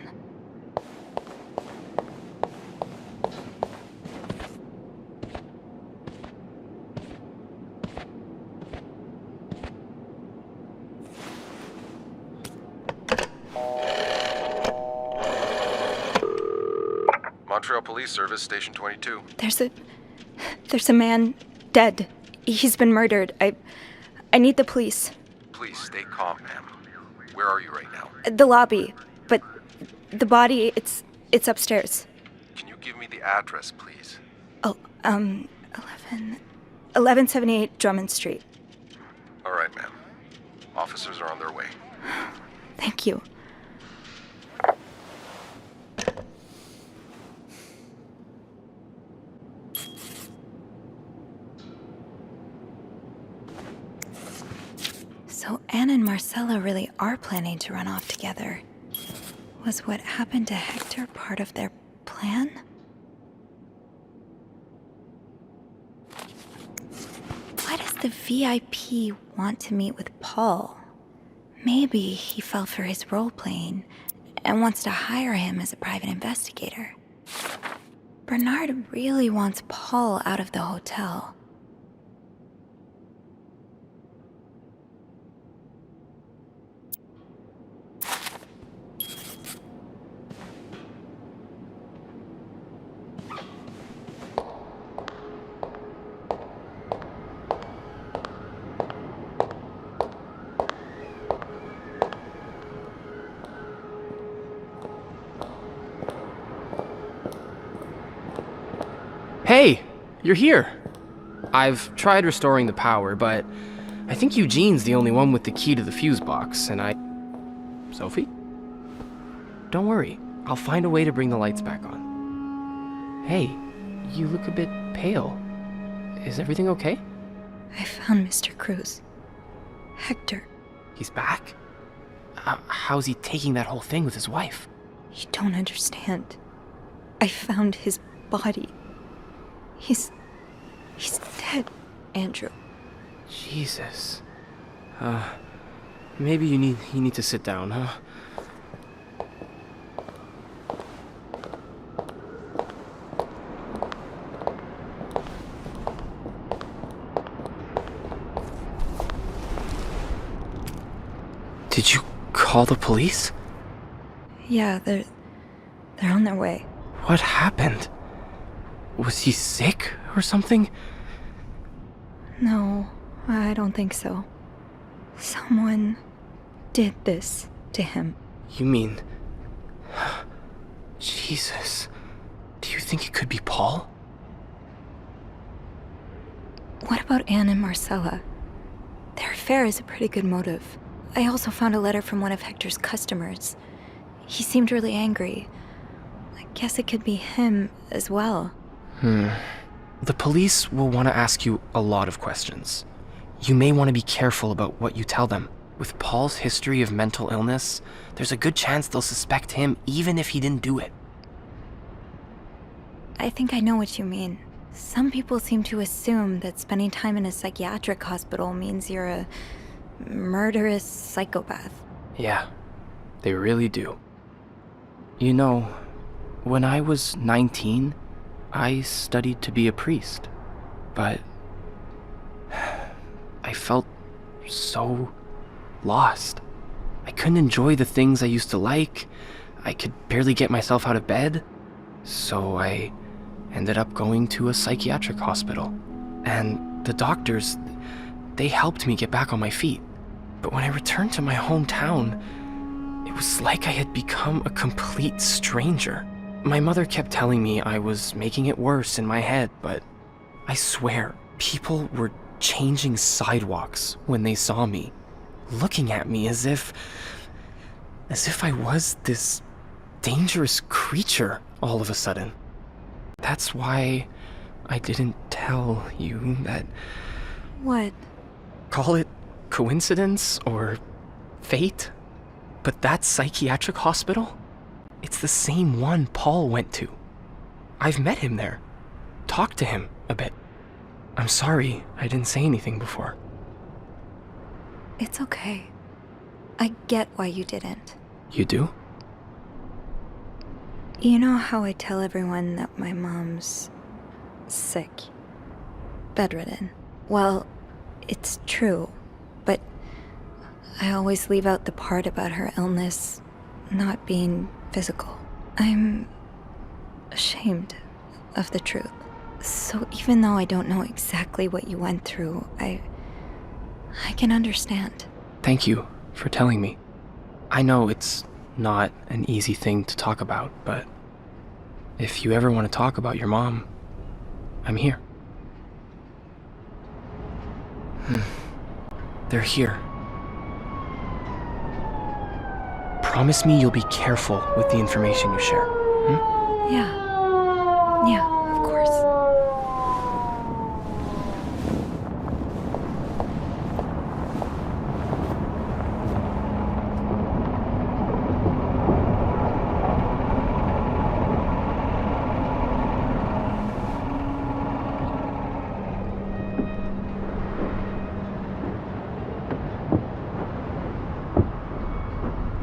Montreal Police Service, Station 22. There's a man dead. He's been murdered. I need the police. Please stay calm, ma'am. Where are you right now? The lobby, but the body, it's upstairs. Can you give me the address, please? Oh, 1178 Drummond Street. All right, ma'am. Officers are on their way. Thank you. So Anne and Marcella really are planning to run off together. Was what happened to Hector part of their plan? Why does the VIP want to meet with Paul? Maybe he fell for his role-playing and wants to hire him as a private investigator. Bernard really wants Paul out of the hotel. Hey, you're here. I've tried restoring the power, but I think Eugene's the only one with the key to the fuse box, and Sophie? Don't worry, I'll find a way to bring the lights back on. Hey, you look a bit pale. Is everything okay? I found Mr. Cruz. Hector. He's back? How's he taking that whole thing with his wife? You don't understand. I found his body. He's dead, Andrew. Jesus. Maybe you need to sit down, huh? Did you call the police? Yeah, they're on their way. What happened? Was he sick or something? No, I don't think so. Someone did this to him. You mean... Jesus. Do you think it could be Paul? What about Anne and Marcella? Their affair is a pretty good motive. I also found a letter from one of Hector's customers. He seemed really angry. I guess it could be him as well. The police will want to ask you a lot of questions. You may want to be careful about what you tell them. With Paul's history of mental illness, there's a good chance they'll suspect him even if he didn't do it. I think I know what you mean. Some people seem to assume that spending time in a psychiatric hospital means you're a murderous psychopath. Yeah, they really do. You know, when I was 19, I studied to be a priest, but I felt so lost. I couldn't enjoy the things I used to like. I could barely get myself out of bed. So I ended up going to a psychiatric hospital. And the doctors, they helped me get back on my feet. But when I returned to my hometown, it was like I had become a complete stranger. My mother kept telling me I was making it worse in my head, but I swear, people were changing sidewalks when they saw me, looking at me as if I was this dangerous creature all of a sudden. That's why I didn't tell you that. What? Call it coincidence or fate, but that psychiatric hospital, it's the same one Paul went to. I've met him there, talked to him a bit. I'm sorry I didn't say anything before. It's okay. I get why you didn't. You do? You know how I tell everyone that my mom's sick, bedridden? Well, it's true, but I always leave out the part about her illness not being physical. I'm ashamed of the truth. So even though I don't know exactly what you went through, I can understand. Thank you for telling me. I know it's not an easy thing to talk about, but if you ever want to talk about your mom, I'm here. They're here. Promise me you'll be careful with the information you share. Yeah, of course.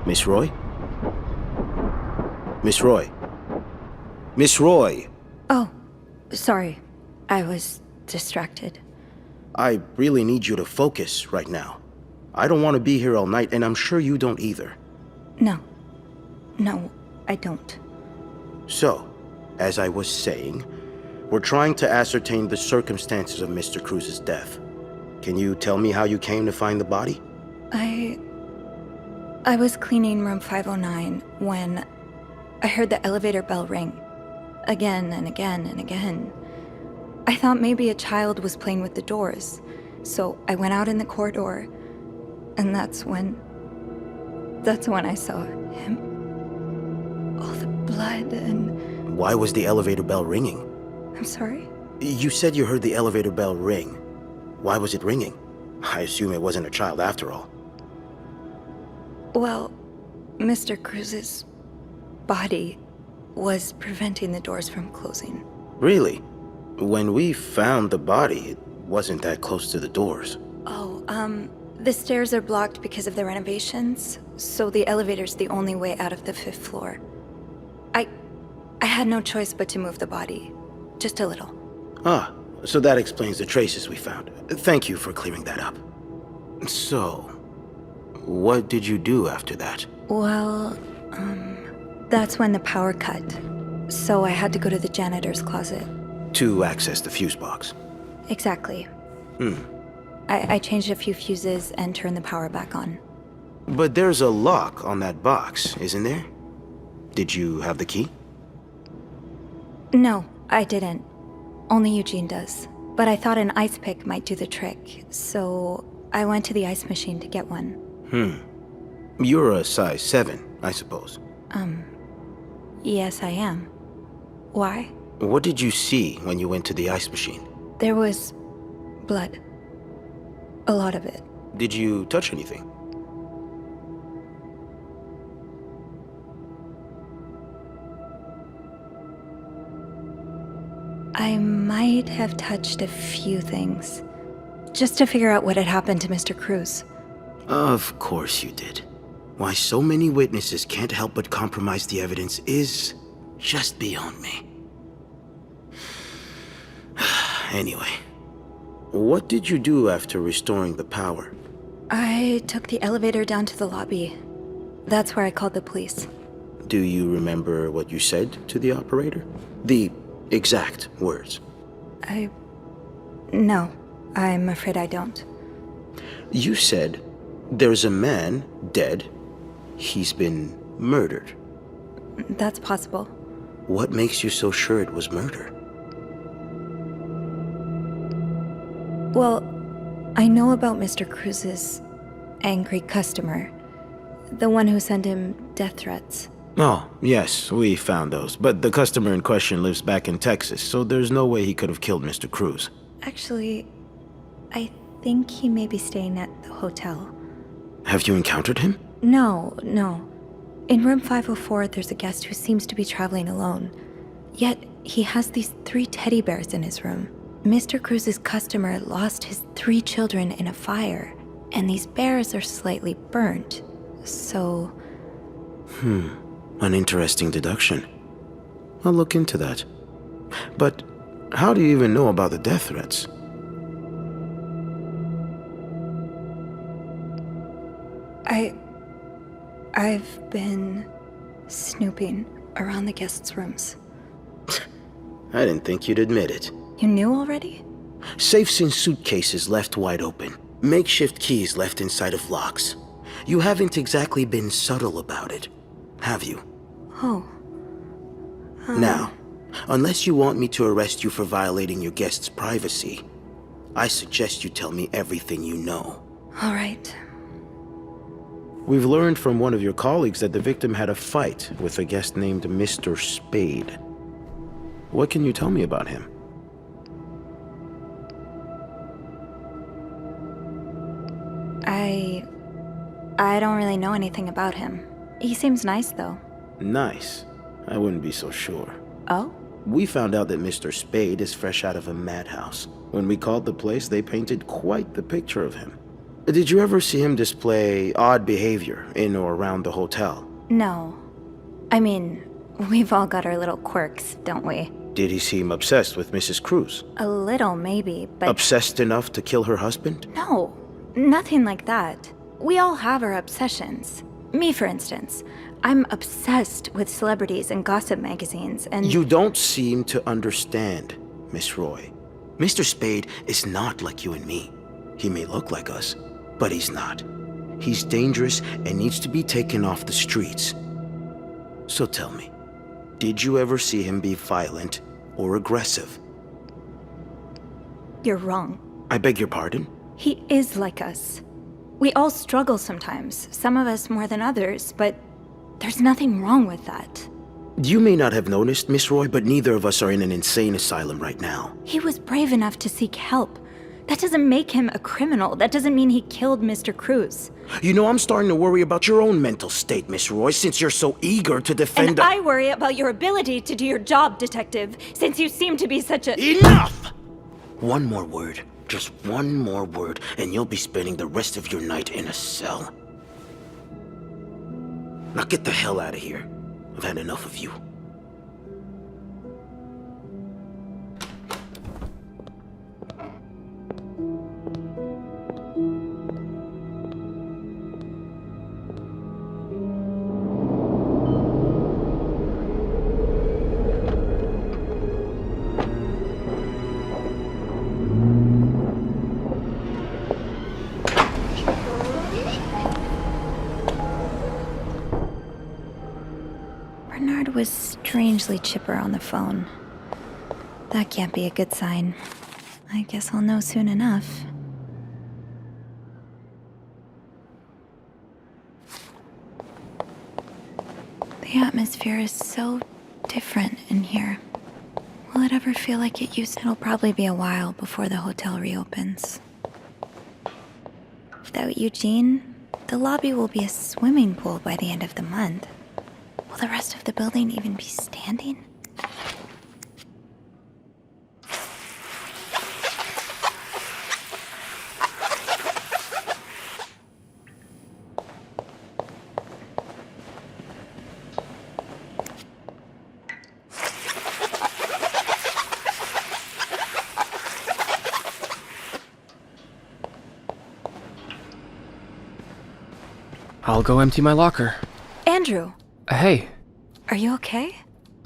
Miss Roy? Miss Roy? Miss Roy! Oh, sorry. I was distracted. I really need you to focus right now. I don't want to be here all night, and I'm sure you don't either. No, I don't. So, as I was saying, we're trying to ascertain the circumstances of Mr. Cruz's death. Can you tell me how you came to find the body? I was cleaning room 509 when I heard the elevator bell ring. Again and again and again. I thought maybe a child was playing with the doors, so I went out in the corridor, and that's when I saw him. All the blood and... Why was the elevator bell ringing? I'm sorry? You said you heard the elevator bell ring. Why was it ringing? I assume it wasn't a child after all. Well, Mr. Cruz's body was preventing the doors from closing. Really? When we found the body, it wasn't that close to the doors. Oh, the stairs are blocked because of the renovations, so the elevator's the only way out of the 5th floor. I had no choice but to move the body. Just a little. Ah, so that explains the traces we found. Thank you for clearing that up. So, what did you do after that? Well, that's when the power cut. So I had to go to the janitor's closet. To access the fuse box. Exactly. I changed a few fuses and turned the power back on. But there's a lock on that box, isn't there? Did you have the key? No, I didn't. Only Eugene does. But I thought an ice pick might do the trick, so I went to the ice machine to get one. You're a size 7, I suppose. Yes, I am. Why? What did you see when you went to the ice machine? There was blood. A lot of it. Did you touch anything? I might have touched a few things, just to figure out what had happened to Mr. Cruz. Of course you did. Why so many witnesses can't help but compromise the evidence is just beyond me. Anyway, what did you do after restoring the power? I took the elevator down to the lobby. That's where I called the police. Do you remember what you said to the operator? The exact words. No, I'm afraid I don't. You said, there's a man dead. He's been murdered. That's possible. What makes you so sure it was murder? Well, I know about Mr. Cruz's angry customer. The one who sent him death threats. Oh, yes, we found those. But the customer in question lives back in Texas, so there's no way he could have killed Mr. Cruz. Actually, I think he may be staying at the hotel. Have you encountered him? No. In room 504, there's a guest who seems to be traveling alone. Yet, he has these 3 teddy bears in his room. Mr. Cruz's customer lost his 3 children in a fire, and these bears are slightly burnt. so... An interesting deduction. I'll look into that. But how do you even know about the death threats? I've been snooping around the guests' rooms. I didn't think you'd admit it. You knew already? Safes in suitcases left wide open. Makeshift keys left inside of locks. You haven't exactly been subtle about it, have you? Oh. Now, unless you want me to arrest you for violating your guest's privacy, I suggest you tell me everything you know. All right. We've learned from one of your colleagues that the victim had a fight with a guest named Mr. Spade. What can you tell me about him? I don't really know anything about him. He seems nice, though. Nice. I wouldn't be so sure. Oh? We found out that Mr. Spade is fresh out of a madhouse. When we called the place, they painted quite the picture of him. Did you ever see him display odd behavior in or around the hotel? No. I mean, we've all got our little quirks, don't we? Did he seem obsessed with Mrs. Cruz? A little, maybe, but... Obsessed enough to kill her husband? No, nothing like that. We all have our obsessions. Me, for instance. I'm obsessed with celebrities and gossip magazines, and... You don't seem to understand, Miss Roy. Mr. Spade is not like you and me. He may look like us, but he's not. He's dangerous and needs to be taken off the streets. So tell me, did you ever see him be violent or aggressive? You're wrong. I beg your pardon? He is like us. We all struggle sometimes, some of us more than others, but there's nothing wrong with that. You may not have noticed, Miss Roy, but neither of us are in an insane asylum right now. He was brave enough to seek help. That doesn't make him a criminal. That doesn't mean he killed Mr. Cruz. You know, I'm starting to worry about your own mental state, Miss Roy, since you're so eager to defend... And I worry about your ability to do your job, Detective, since you seem to be such a... Enough! One more word. Just one more word, and you'll be spending the rest of your night in a cell. Now get the hell out of here. I've had enough of you. Was strangely chipper on the phone. That can't be a good sign. I guess I'll know soon enough. The atmosphere is so different in here. Will it ever feel like it used to? It'll probably be a while before the hotel reopens. Without Eugene, the lobby will be a swimming pool by the end of the month. Will the rest of the building even be standing? I'll go empty my locker. Andrew! Hey. Are you okay?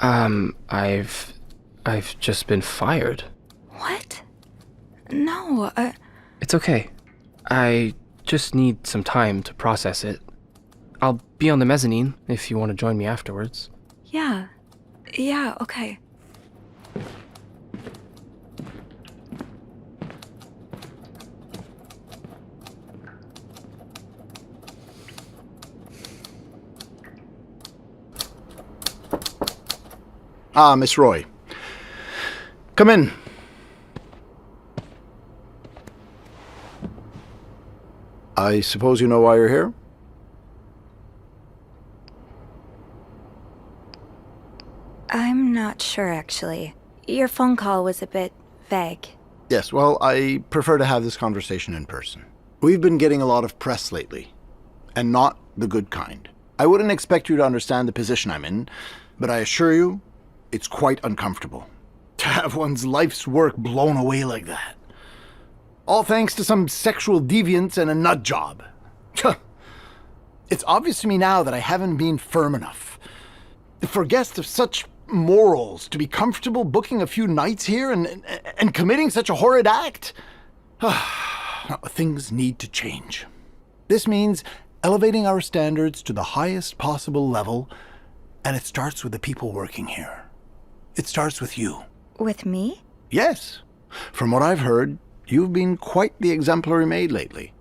I've just been fired. What? No, It's okay. I just need some time to process it. I'll be on the mezzanine if you want to join me afterwards. Yeah, okay. Ah, Miss Roy. Come in. I suppose you know why you're here? I'm not sure, actually. Your phone call was a bit vague. Yes, well, I prefer to have this conversation in person. We've been getting a lot of press lately, and not the good kind. I wouldn't expect you to understand the position I'm in, but I assure you, it's quite uncomfortable. To have one's life's work blown away like that. All thanks to some sexual deviance and a nut job. It's obvious to me now that I haven't been firm enough. For guests of such morals to be comfortable booking a few nights here and committing such a horrid act. Things need to change. This means elevating our standards to the highest possible level, and it starts with the people working here. It starts with you. With me? Yes. From what I've heard, you've been quite the exemplary maid lately.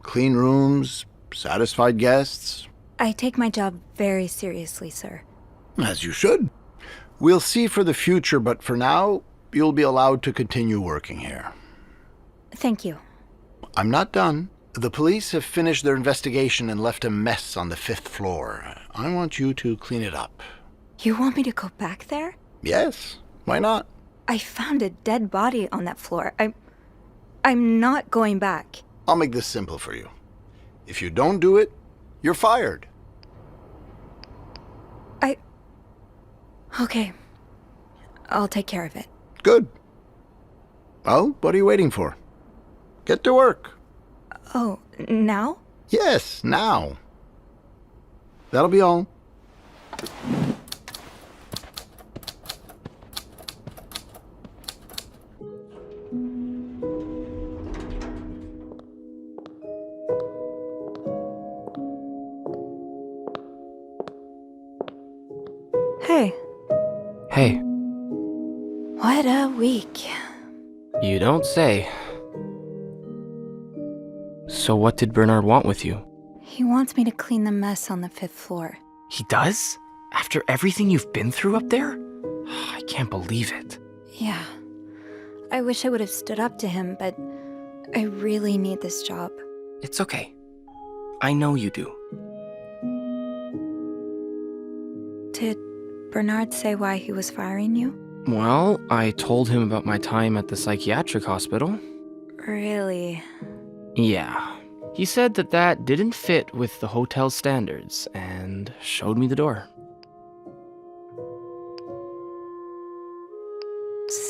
Clean rooms, satisfied guests. I take my job very seriously, sir. As you should. We'll see for the future, but for now, you'll be allowed to continue working here. Thank you. I'm not done. The police have finished their investigation and left a mess on the 5th floor. I want you to clean it up. You want me to go back there? Yes. Why not? I found a dead body on that floor. I'm not going back. I'll make this simple for you. If you don't do it, you're fired. Okay. I'll take care of it. Good. Well, what are you waiting for? Get to work. Oh, now? Yes, now. That'll be all. Hey. Hey. What a week. You don't say. So what did Bernard want with you? He wants me to clean the mess on the 5th floor. He does? After everything you've been through up there? I can't believe it. Yeah. I wish I would have stood up to him, but I really need this job. It's okay. I know you do. Did Bernard say why he was firing you? Well, I told him about my time at the psychiatric hospital. Really? Yeah. He said that didn't fit with the hotel's standards and showed me the door.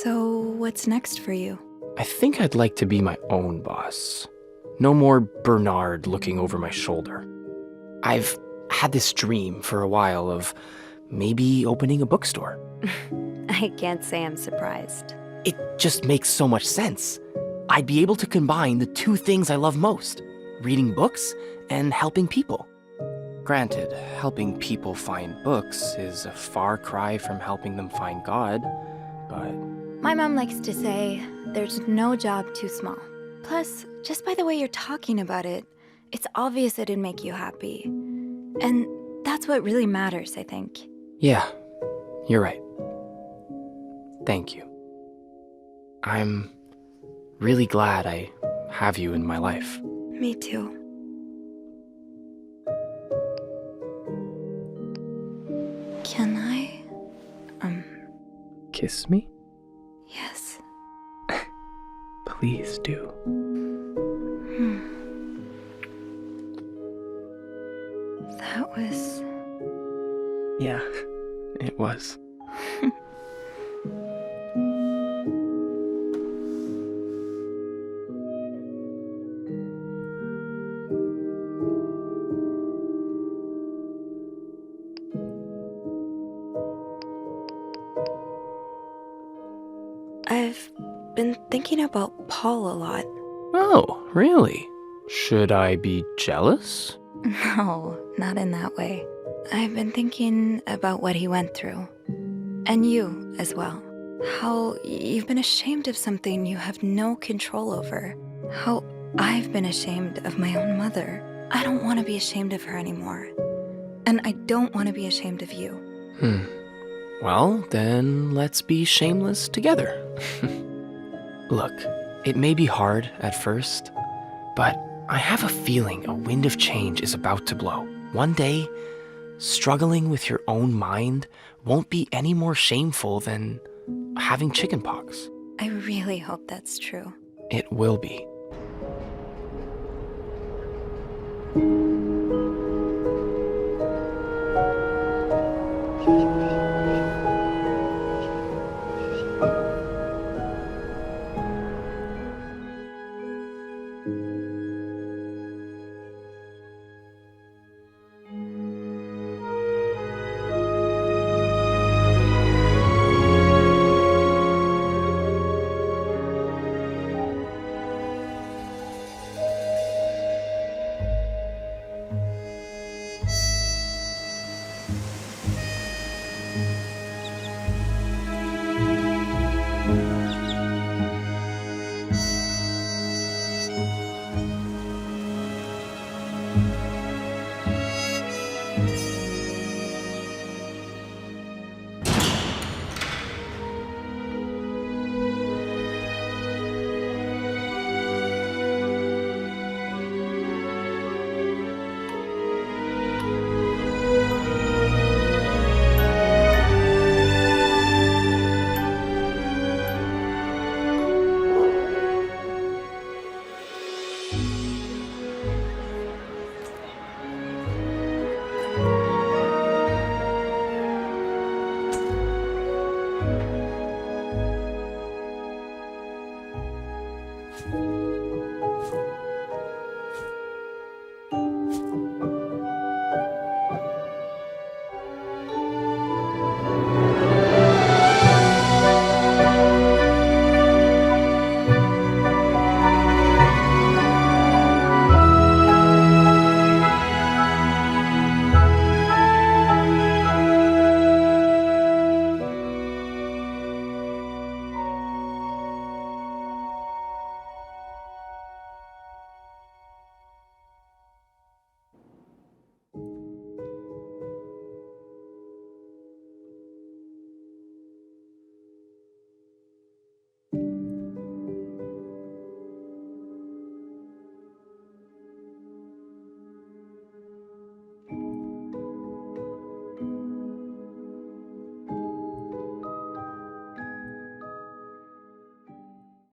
So, what's next for you? I think I'd like to be my own boss. No more Bernard looking over my shoulder. I've had this dream for a while of maybe opening a bookstore. I can't say I'm surprised. It just makes so much sense. I'd be able to combine the two things I love most, reading books and helping people. Granted, helping people find books is a far cry from helping them find God, but... My mom likes to say, there's no job too small. Plus, just by the way you're talking about it, it's obvious it'd make you happy. And that's what really matters, I think. Yeah, you're right. Thank you. I'm really glad I have you in my life. Me too. Can I, Kiss me? Yes. Please do. That was... Yeah, it was. I've been thinking about Paul a lot. Oh, really? Should I be jealous? No, not in that way. I've been thinking about what he went through. And you as well. How you've been ashamed of something you have no control over. How I've been ashamed of my own mother. I don't want to be ashamed of her anymore. And I don't want to be ashamed of you. Well, then let's be shameless together. Look, it may be hard at first, but I have a feeling a wind of change is about to blow. One day, struggling with your own mind won't be any more shameful than having chickenpox. I really hope that's true. It will be.